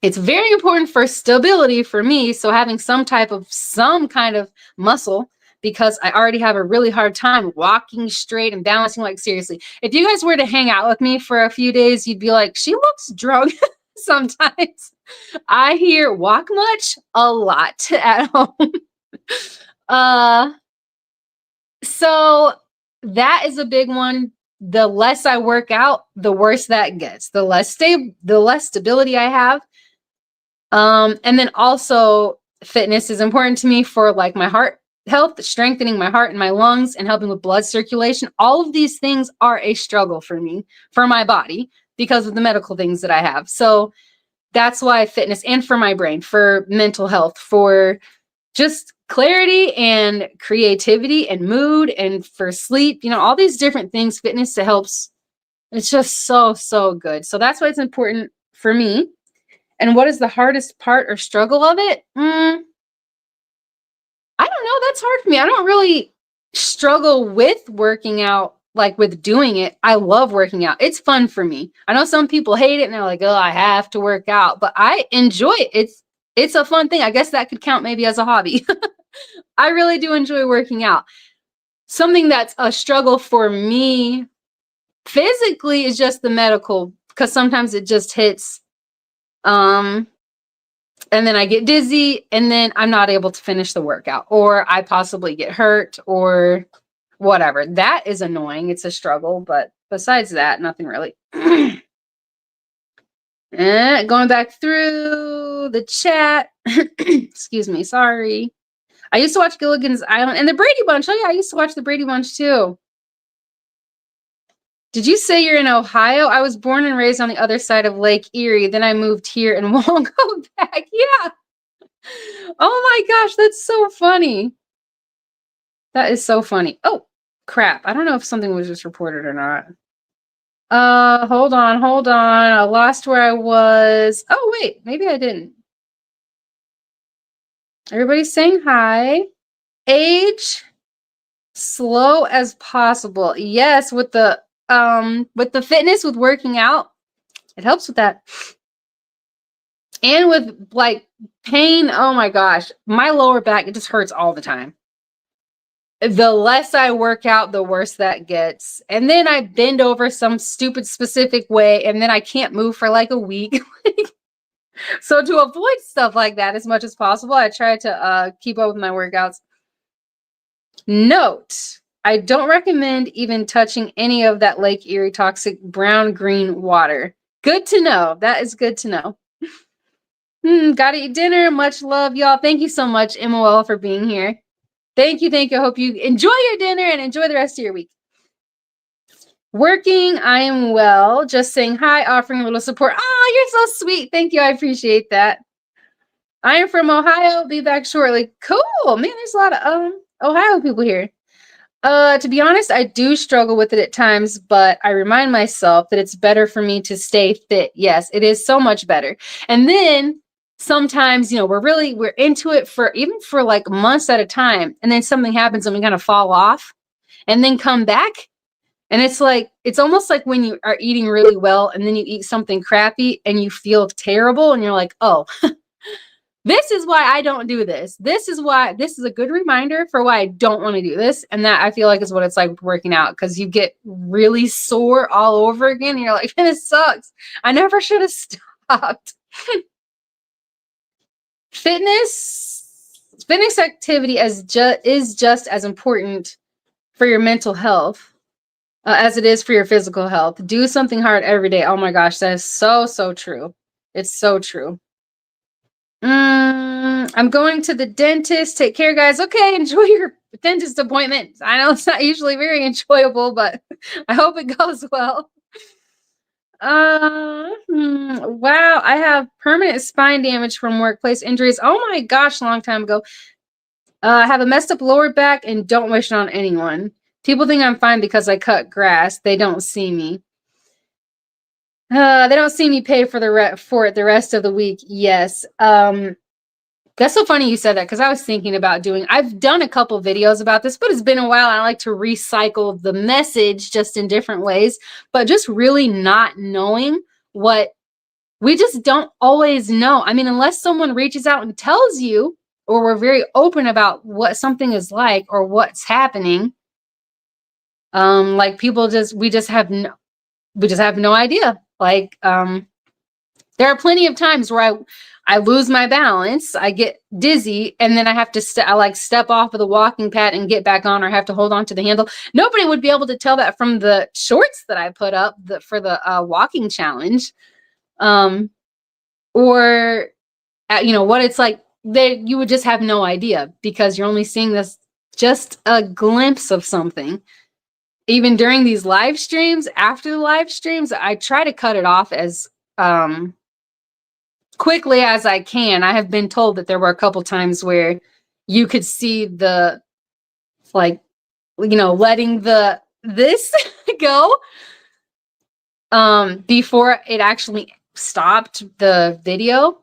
It's very important for stability for me. So having some kind of muscle, because I already have a really hard time walking straight and balancing. Like seriously, if you guys were to hang out with me for a few days, you'd be like, she looks drunk sometimes. I hear walk much a lot at home. So that is a big one. The less I work out, the worse that gets. The less stability I have. And then also fitness is important to me for like my heart health, strengthening my heart and my lungs and helping with blood circulation. All of these things are a struggle for me, for my body, because of the medical things that I have. So that's why fitness, and for my brain, for mental health, for just clarity and creativity and mood, and for sleep, all these different things, fitness helps. It's just so good. So that's why it's important for me. And what is the hardest part or struggle of it? I don't know. That's hard for me. I don't really struggle with working out, like with doing it. I love working out. It's fun for me. I know some people hate it and they're like, oh, I have to work out, but I enjoy it. It's a fun thing. I guess that could count maybe as a hobby. I really do enjoy working out. Something that's a struggle for me physically is just the medical, because sometimes it just hits. And then I get dizzy and then I'm not able to finish the workout, or I possibly get hurt or whatever. That is annoying. It's a struggle, but besides that, nothing really. Going back through the chat. Excuse me. Sorry. I used to watch Gilligan's Island and the Brady Bunch. Oh yeah, I used to watch the Brady Bunch too. Did you say you're in Ohio? I was born and raised on the other side of Lake Erie. Then I moved here and won't go back. Yeah. Oh my gosh, that's so funny. That is so funny. Oh, crap. I don't know if something was just reported or not. Hold on. I lost where I was. Oh, wait. Maybe I didn't. Everybody's saying hi. Age slow as possible. Yes, with the fitness, with working out, it helps with that. And with like pain, oh my gosh, my lower back, it just hurts all the time. The less I work out, the worse that gets. And then I bend over some stupid specific way, and then I can't move for like a week. So to avoid stuff like that as much as possible, I try to keep up with my workouts. Note, I don't recommend even touching any of that Lake Erie toxic brown-green water. Good to know. That is good to know. Gotta eat dinner. Much love, y'all. Thank you so much, MOL, for being here. Thank you. I hope you enjoy your dinner and enjoy the rest of your week. Working, I am well. Just saying hi, offering a little support. Oh, you're so sweet. Thank you. I appreciate that. I am from Ohio. Be back shortly. Cool. Man, there's a lot of Ohio people here. To be honest, I do struggle with it at times, but I remind myself that it's better for me to stay fit. Yes, it is so much better. And then sometimes, we're into it for even for like months at a time, and then something happens and we kind of fall off and then come back. And it's almost like when you are eating really well and then you eat something crappy and you feel terrible and you're like, oh, this is why I don't do this. This is a good reminder for why I don't want to do this. And that I feel like is what it's like working out, because you get really sore all over again. And you're like, this sucks. I never should have stopped. Fitness activity is just as important for your mental health as it is for your physical health. Do something hard every day. Oh my gosh, that is so, so true. It's so true. I'm going to the dentist. Take care, guys. Okay, enjoy your dentist appointment. I know it's not usually very enjoyable, but I hope it goes well. Wow, I have permanent spine damage from workplace injuries. Oh my gosh, long time ago. I have a messed up lower back and don't wish it on anyone. People think I'm fine because I cut grass. They don't see me. They don't see me pay for it the rest of the week. Yes. That's so funny you said that, because I was thinking about I've done a couple videos about this, but it's been a while. I like to recycle the message just in different ways, but just really not knowing what we just don't always know. I mean, unless someone reaches out and tells you, or we're very open about what something is like or what's happening. Like we just have no idea. Like, there are plenty of times where I lose my balance, I get dizzy, and then I have to step off of the walking pad and get back on, or have to hold on to the handle. Nobody would be able to tell that from the shorts that I put up for the walking challenge, or what it's like. You would just have no idea, because you're only seeing this just a glimpse of something. Even during these live streams, after the live streams, I try to cut it off as quickly as I can. I have been told that there were a couple times where you could see the letting this go before it actually stopped the video.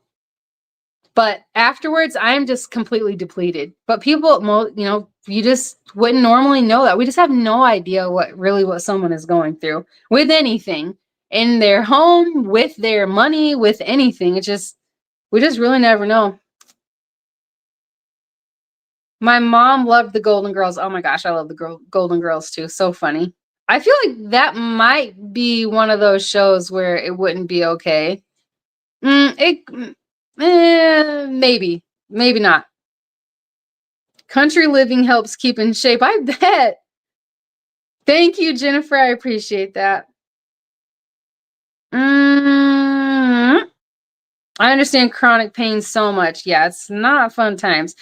But afterwards, I'm just completely depleted. But people, you just wouldn't normally know that. We just have no idea what someone is going through with anything, in their home, with their money, with anything. We just really never know. My mom loved the Golden Girls. Oh my gosh, I love the Golden Girls too. So funny. I feel like that might be one of those shows where it wouldn't be okay. Maybe not. Country living helps keep in shape. I bet. Thank you, Jennifer. I appreciate that. I understand chronic pain so much. Yeah, it's not fun times.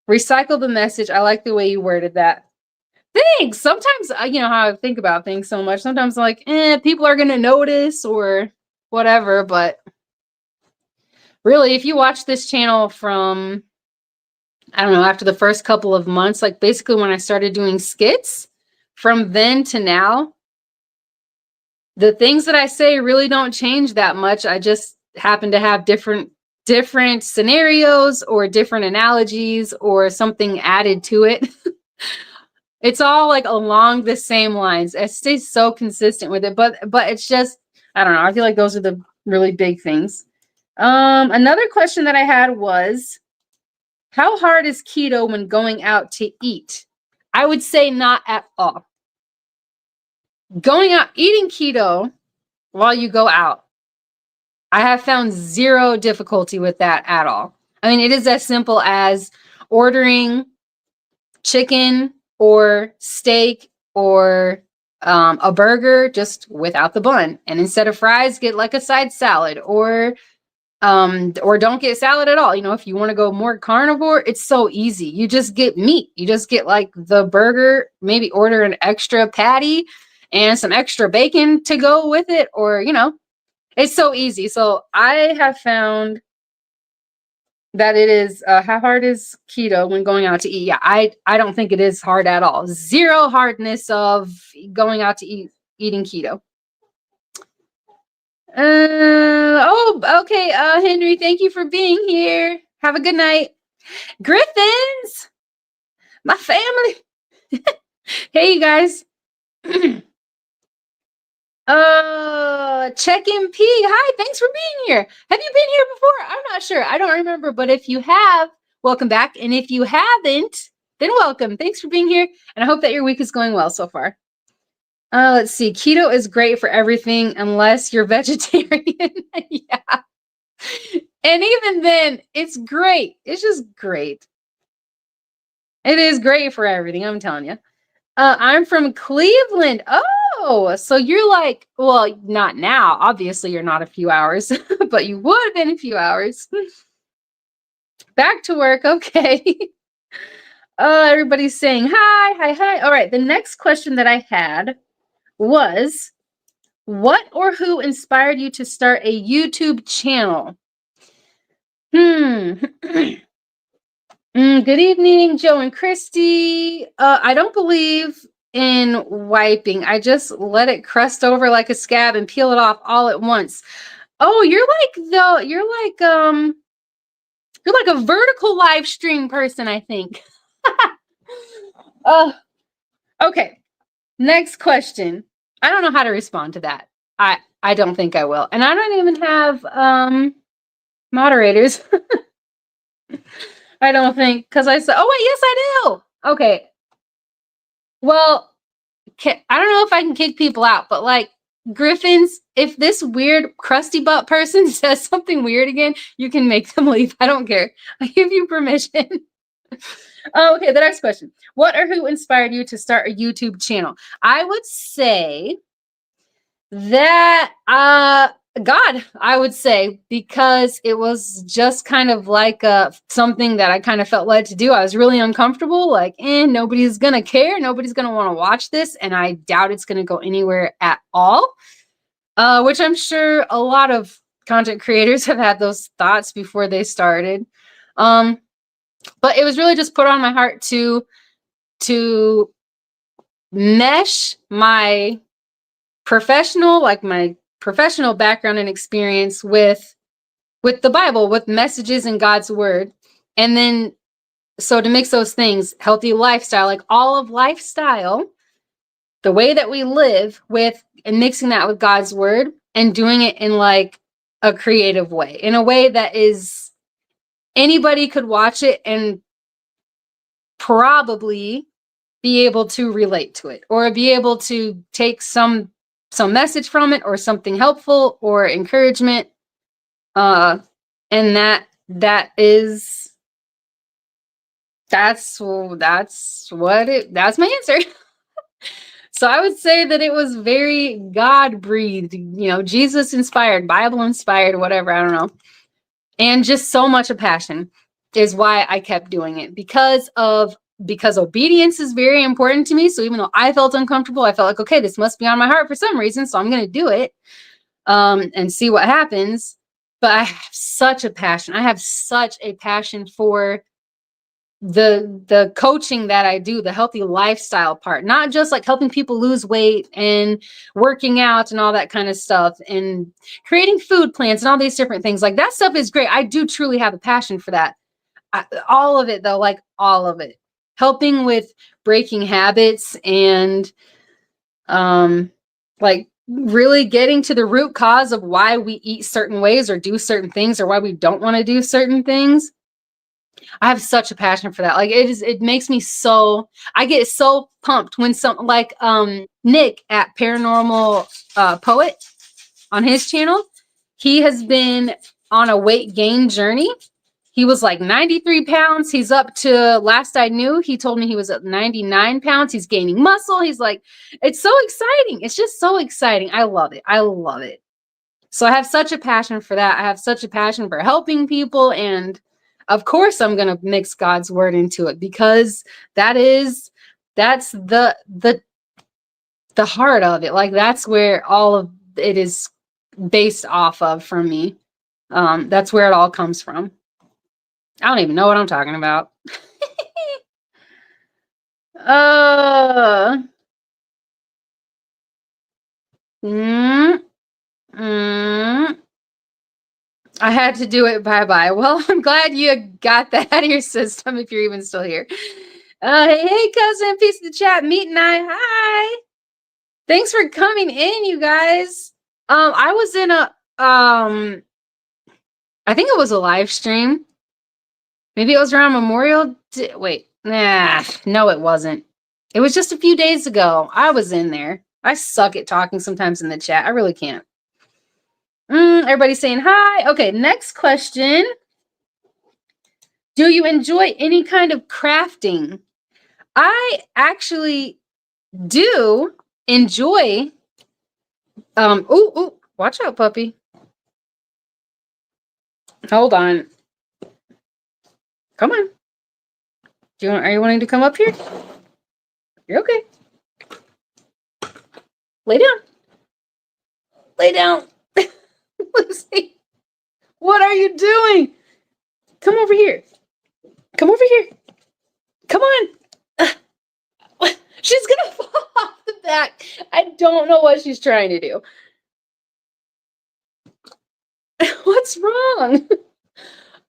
Recycle the message. I like the way you worded that. Thanks. Sometimes, how I think about things so much. Sometimes I'm like, people are going to notice or whatever. But really, if you watch this channel from, I don't know, after the first couple of months, like basically when I started doing skits, from then to now, the things that I say really don't change that much. I just happen to have different scenarios or different analogies or something added to it. It's all like along the same lines. It stays so consistent with it, but it's just, I don't know. I feel like those are the really big things. Another question that I had was, how hard is keto when going out to eat? I would say not at all. Going out, eating keto while you go out, I have found zero difficulty with that at all. I mean, it is as simple as ordering chicken or steak or a burger just without the bun, and instead of fries, get like a side salad, or don't get salad at all. If you want to go more carnivore, it's so easy. You just get meat. You just get like the burger, maybe order an extra patty, and some extra bacon to go with it, or, it's so easy. So I have found that it is, how hard is keto when going out to eat? Yeah, I don't think it is hard at all. Zero hardness of going out to eat, eating keto. Okay. Henry, thank you for being here. Have a good night. Griffins, my family. Hey, you guys. Check-in P. Hi, thanks for being here. Have you been here before? I'm not sure. I don't remember, but if you have, welcome back. And if you haven't, then welcome. Thanks for being here. And I hope that your week is going well so far. Let's see. Keto is great for everything unless you're vegetarian. Yeah. And even then, it's great. It's just great. It is great for everything, I'm telling you. I'm from Cleveland. Oh, so you're like, well, not now. Obviously, you're not a few hours, but you would have been a few hours. Back to work. Okay. Everybody's saying hi. All right. The next question that I had was, what or who inspired you to start a YouTube channel? Good evening, Joe and Christy. I don't believe in wiping. I just let it crust over like a scab and peel it off all at once. Oh, you're like a vertical live stream person, I think. Okay. Next question. I don't know how to respond to that. I don't think I will. And I don't even have moderators. I don't think, because I said, oh wait, yes I do. Okay. Well, I don't know if I can kick people out, but like, Griffins, if this weird crusty butt person says something weird again, you can make them leave. I don't care. I give you permission. Okay, the next question. What or who inspired you to start a YouTube channel? I would say that God, I would say, because it was just kind of like something that I kind of felt led to do. I was really uncomfortable, like, nobody's gonna care, nobody's gonna want to watch this, and I doubt it's gonna go anywhere at all. Which I'm sure a lot of content creators have had those thoughts before they started. But it was really just put on my heart to mesh my professional background and experience with the Bible, with messages in God's word. And then, so to mix those things, healthy lifestyle, like all of lifestyle, the way that we live with, and mixing that with God's word and doing it in like a creative way, in a way that is, anybody could watch it and probably be able to relate to it, or be able to take some message from it, or something helpful or encouragement. And that's my answer. So I would say that it was very God breathed, Jesus inspired, Bible inspired, whatever, I don't know. And just so much of passion is why I kept doing it, because obedience is very important to me. So even though I felt uncomfortable, I felt like, okay, this must be on my heart for some reason, so I'm going to do it and see what happens. But I have such a passion. I have such a passion for the coaching that I do, the healthy lifestyle part, not just like helping people lose weight and working out and all that kind of stuff, and creating food plans and all these different things. Like, that stuff is great. I do truly have a passion for that. All of it though, like all of it, helping with breaking habits and like really getting to the root cause of why we eat certain ways or do certain things, or why we don't want to do certain things. I have such a passion for that. Like, it makes me so, I get so pumped when like Nick at Paranormal Poet on his channel, he has been on a weight gain journey. He was like 93 pounds. He's up to, last I knew, he told me he was at 99 pounds. He's gaining muscle. He's like, it's so exciting. It's just so exciting. I love it. I love it. So I have such a passion for that. I have such a passion for helping people. And of course, I'm going to mix God's word into it, because that's the the heart of it. Like that's where all of it is based off of for me. That's where it all comes from. I don't even know what I'm talking about. uh, mm, mm, I had to do it. Bye bye. Well, I'm glad you got that out of your system if you're even still here. Hey, cousin, peace of the chat. Meet and I. Hi. Thanks for coming in, you guys. I was in a I think it was a live stream. Maybe it was around Memorial Day. Wait, nah, no, it wasn't. It was just a few days ago. I was in there. I suck at talking sometimes in the chat. I really can't. Everybody's saying hi. Okay, next question. Do you enjoy any kind of crafting? I actually do enjoy. Ooh, watch out, puppy. Hold on. Come on. Are you wanting to come up here? You're okay. Lay down. Lay down. Lucy, what are you doing? Come over here. Come over here. Come on. She's gonna fall off the back. I don't know what she's trying to do. What's wrong?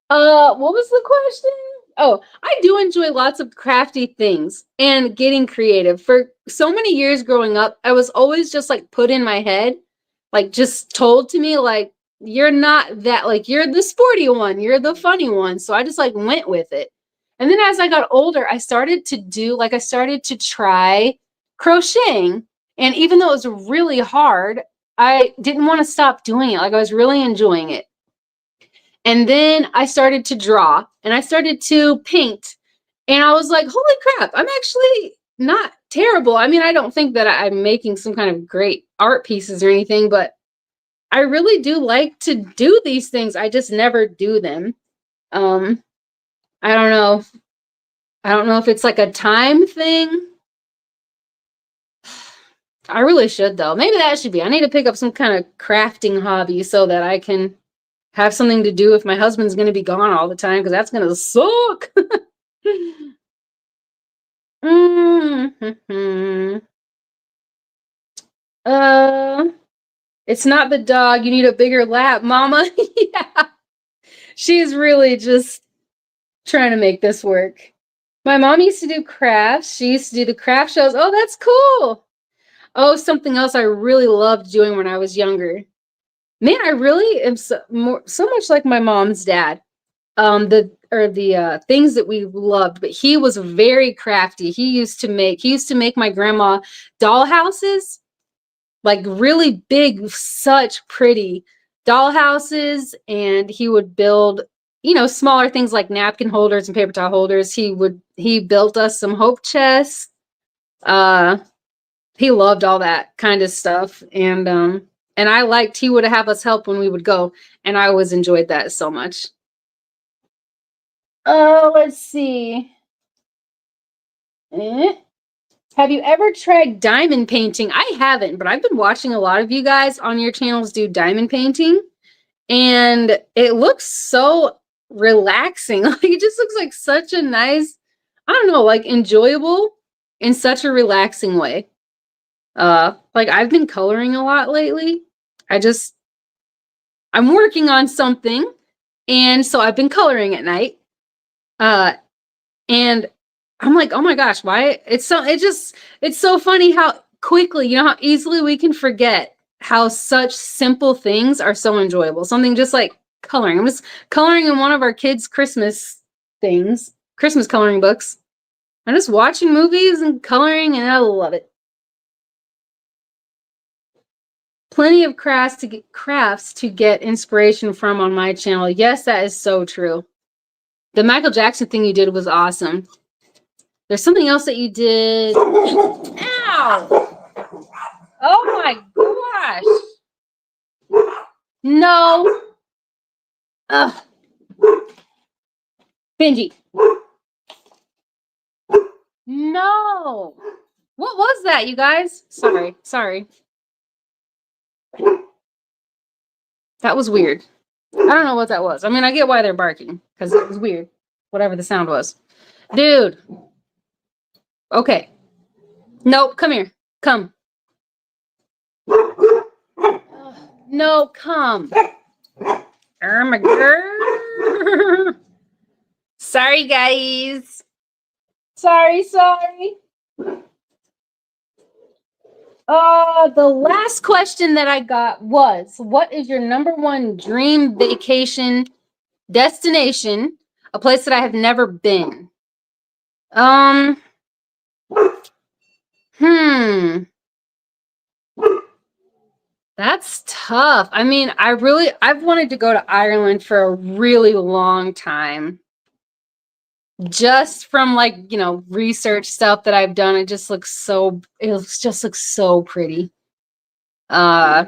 What was the question? Oh, I do enjoy lots of crafty things and getting creative. For so many years growing up, I was always just like put in my head, like just told to me, like, you're not that, like, you're the sporty one, you're the funny one. So I just like went with it. And then as I got older, I started to try crocheting. And even though it was really hard, I didn't want to stop doing it. Like I was really enjoying it. And then I started to draw and I started to paint. And I was like, holy crap, I'm actually not terrible. I mean, I don't think that I'm making some kind of great art pieces or anything, but I really do like to do these things. I just never do them. I don't know. I don't know if it's like a time thing. I really should though. Maybe that should be. I need to pick up some kind of crafting hobby so that I can have something to do if my husband's going to be gone all the time, because that's going to suck. mm-hmm. It's not the dog. You need a bigger lap, Mama. Yeah. She's really just trying to make this work. My mom used to do crafts. She used to do the craft shows. Oh, that's cool. Oh, something else I really loved doing when I was younger. Man, I really am so much like my mom's dad. The things that we loved, but he was very crafty. He used to make my grandma doll houses, like really big, such pretty doll houses, and he would build, smaller things like napkin holders and paper towel holders. He built us some hope chests. He loved all that kind of stuff, and he would have us help when we would go, and I always enjoyed that so much. Oh, let's see. Have you ever tried diamond painting? I haven't, but I've been watching a lot of you guys on your channels do diamond painting, and it looks so relaxing. Like it just looks like such a nice, I don't know, like enjoyable in such a relaxing way. Like I've been coloring a lot lately. I'm working on something, and so I've been coloring at night. And I'm like, oh my gosh, why? It's so funny how quickly, how easily we can forget how such simple things are so enjoyable. Something just like coloring. I'm just coloring in one of our kids' Christmas coloring books. I'm just watching movies and coloring, and I love it. Plenty of crafts to get inspiration from on my channel. Yes, that is so true. The Michael Jackson thing you did was awesome. There's something else that you did. Ow! Oh my gosh. No. Ugh. Benji. No. What was that, you guys? Sorry. That was weird. I don't know what that was. I mean, I get why they're barking because it was weird. Whatever the sound was. Dude. Okay. Nope. Come here. Come. No, come. Oh my god. Sorry, guys. Sorry. The last question that I got was, what is your number one dream vacation destination? A place that I have never been. Hmm. That's tough. I mean, I've wanted to go to Ireland for a really long time. Just from research stuff that I've done, it just looks so pretty. Uh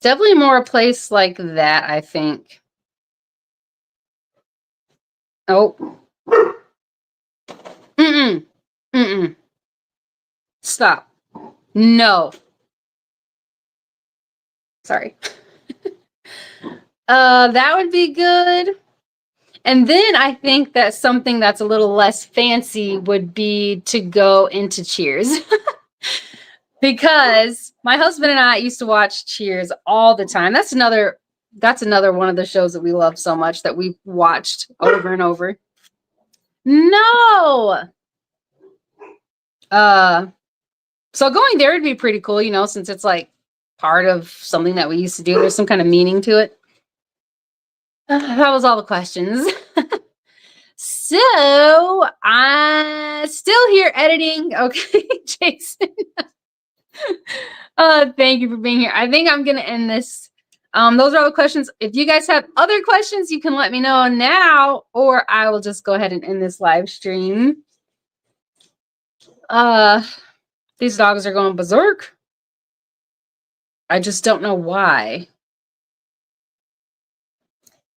Definitely more a place like that, I think. Oh. Mm-mm. Mm-mm. Stop. No. Sorry. That would be good. And then I think that something that's a little less fancy would be to go into Cheers. Because my husband and I used to watch Cheers all the time. That's another one of the shows that we love so much that we've watched over and over. No. So going there would be pretty cool, since it's like part of something that we used to do. There's some kind of meaning to it. That was all the questions. So I'm still here editing. Okay, Jason. Thank you for being here. I think I'm gonna end this. Those are all the questions. If you guys have other questions, you can let me know now, or I will just go ahead and end this live stream. These dogs are going berserk. I just don't know why.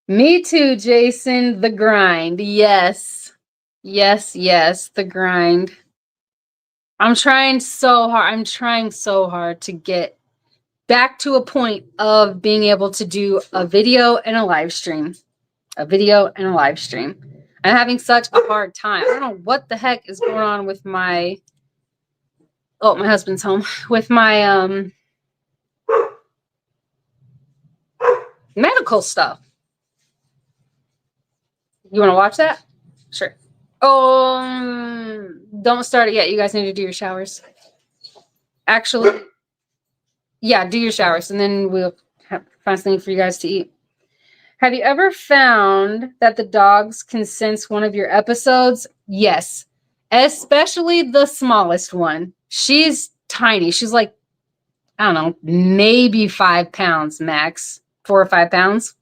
Me too, Jason. The grind. Yes. The grind. I'm trying so hard to get back to a point of being able to do a video and a live stream. I'm having such a hard time. I don't know what the heck is going on with my my husband's home. With my medical stuff. You want to watch that? Sure. Don't start it yet. You guys need to do your showers. Actually, yeah, do your showers, and then we'll find something for you guys to eat. Have you ever found that the dogs can sense one of your episodes? Yes, especially the smallest one. She's tiny. She's like, I don't know, maybe 5 pounds max, 4 or 5 pounds.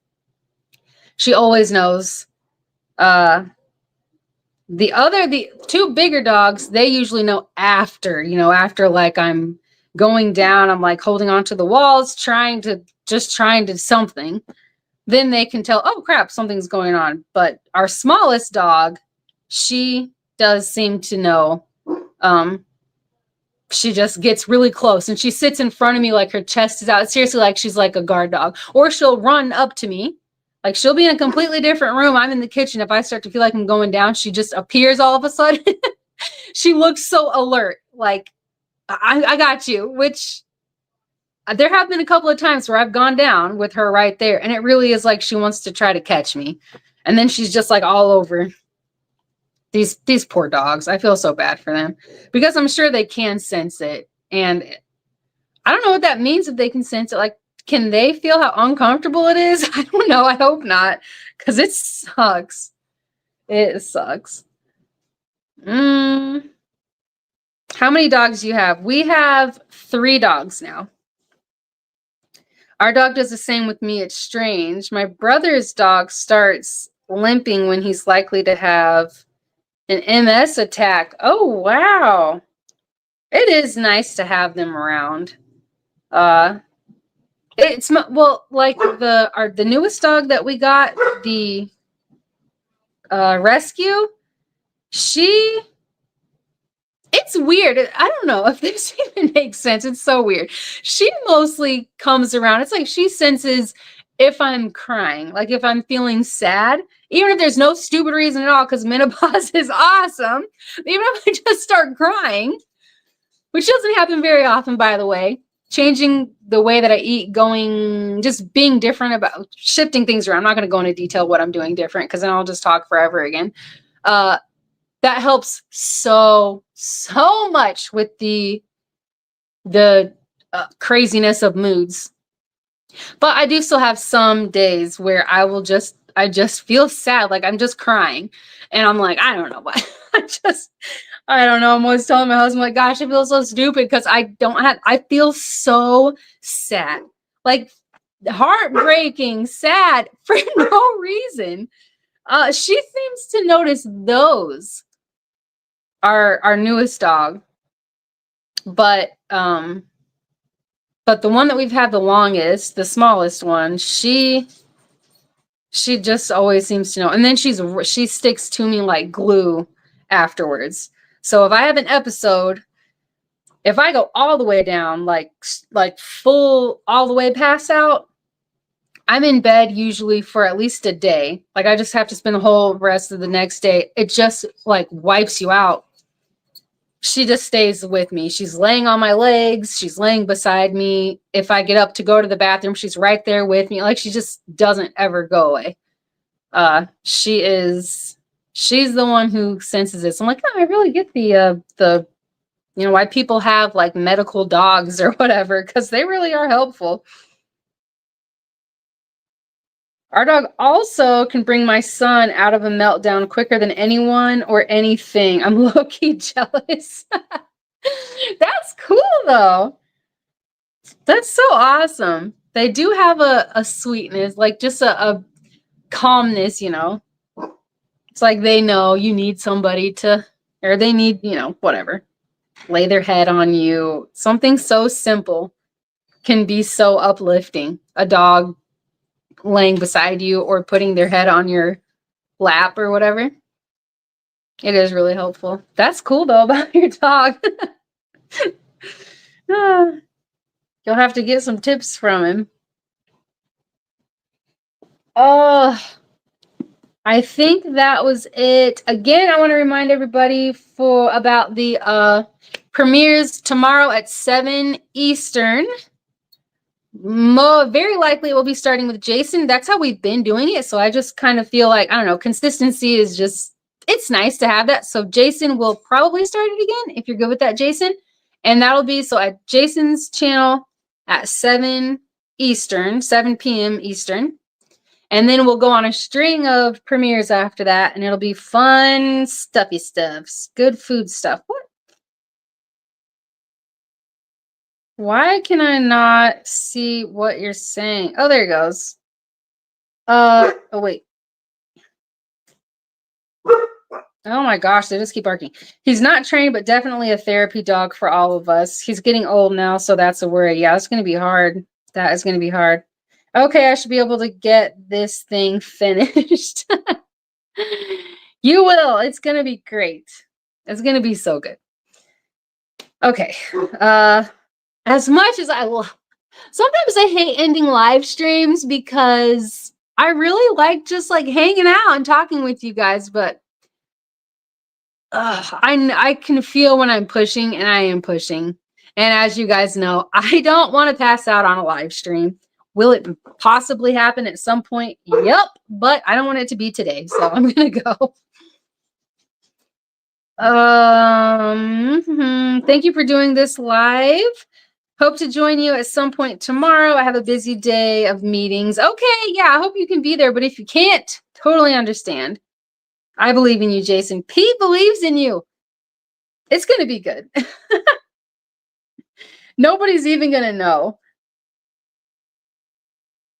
She always knows. The two bigger dogs, they usually know after like I'm going down, I'm like holding onto the walls, trying to something. Then they can tell, oh crap, something's going on. But our smallest dog, she does seem to know. She just gets really close and she sits in front of me like her chest is out. Seriously, like she's like a guard dog. Or she'll run up to me. Like she'll be in a completely different room. I'm in the kitchen. If I start to feel like I'm going down, she just appears all of a sudden. She looks so alert. Like, I got you, which there have been a couple of times where I've gone down with her right there. And it really is like she wants to try to catch me. And then she's just like all over. These poor dogs. I feel so bad for them because I'm sure they can sense it. And I don't know what that means if they can sense it. Like, can they feel how uncomfortable it is? I don't know. I hope not, because it sucks. It sucks. How many dogs do you have? We have 3 dogs now. Our dog does the same with me. It's strange. My brother's dog starts limping when he's likely to have an MS attack. Oh, wow. It is nice to have them around. It's like the newest dog that we got, the rescue. She It's weird. I don't know if this even makes sense. It's so weird. She mostly comes around. It's like she senses if I'm crying, like if I'm feeling sad, even if there's no stupid reason at all, because menopause is awesome. Even if I just start crying, which doesn't happen very often, by the way. Changing the way that I eat, just being different about shifting things around. I'm not going to go into detail what I'm doing different because then I'll just talk forever again. That helps so much with the craziness of moods. But I do still have some days where I just feel sad, like I'm just crying, and I'm like, I don't know what. I don't know. I'm always telling my husband, like, gosh, I feel so stupid because I feel so sad, like heartbreaking, sad for no reason. She seems to notice those. Our newest dog, but the one that we've had the longest, the smallest one, she just always seems to know, and then she sticks to me like glue afterwards. So if I have an episode, if I go all the way down, like full all the way pass out, I'm in bed usually for at least a day. Like I just have to spend the whole rest of the next day. It just like wipes you out. She just stays with me. She's laying on my legs. She's laying beside me. If I get up to go to the bathroom, she's right there with me. Like she just doesn't ever go away. She's the one who senses this. I'm like, oh, I really get the why people have like medical dogs or whatever, because they really are helpful. Our dog also can bring my son out of a meltdown quicker than anyone or anything. I'm low-key jealous. That's cool, though. That's so awesome. They do have a sweetness, like just a calmness, It's like they know you need somebody to, or they need, whatever, lay their head on you. Something so simple can be so uplifting. A dog laying beside you or putting their head on your lap or whatever. It is really helpful. That's cool though about your dog. You'll have to get some tips from him. Oh, I think that was it. Again, I want to remind everybody about the premieres tomorrow at 7 Eastern. Very likely we'll be starting with Jason. That's how we've been doing it. So I just kind of feel like, I don't know, consistency is just, it's nice to have that. So Jason will probably start it again if you're good with that, Jason. And that'll be so at Jason's channel at 7 Eastern, 7 p.m. Eastern. And then we'll go on a string of premieres after that. And it'll be fun, stuffy stuffs, good food stuff. What? Why can I not see what you're saying? Oh, there it goes. Oh, wait. Oh my gosh, they just keep barking. He's not trained, but definitely a therapy dog for all of us. He's getting old now, so that's a worry. Yeah, it's going to be hard. That is going to be hard. Okay, I should be able to get this thing finished. You will. It's going to be great. It's going to be so good. Okay. As much as I love, sometimes I hate ending live streams because I really like just like hanging out and talking with you guys, but I can feel when I'm pushing, and I am pushing. And as you guys know, I don't want to pass out on a live stream. Will it possibly happen at some point? Yep, but I don't want it to be today, so I'm gonna go. Thank you for doing this live. Hope to join you at some point tomorrow. I have a busy day of meetings. Okay, yeah, I hope you can be there, but if you can't, totally understand. I believe in you, Jason. Pete believes in you. It's going to be good. Nobody's even going to know.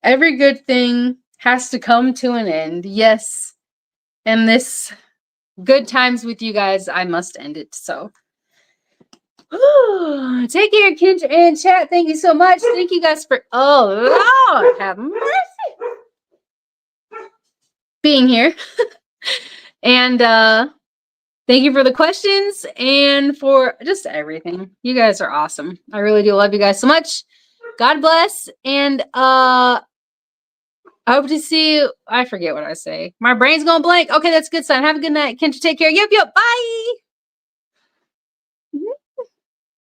Every good thing has to come to an end. Yes. And this good times with you guys, I must end it. So take care, Kendra and chat. Thank you so much. Thank you guys for, oh, Lord, have mercy, being here. And Thank you for the questions and for just everything. You guys are awesome. I really do love you guys so much. God bless. And I hope to see you. I forget what I say. My brain's going blank. Okay, that's a good sign. Have a good night. Kendra, take care. Yep. Bye.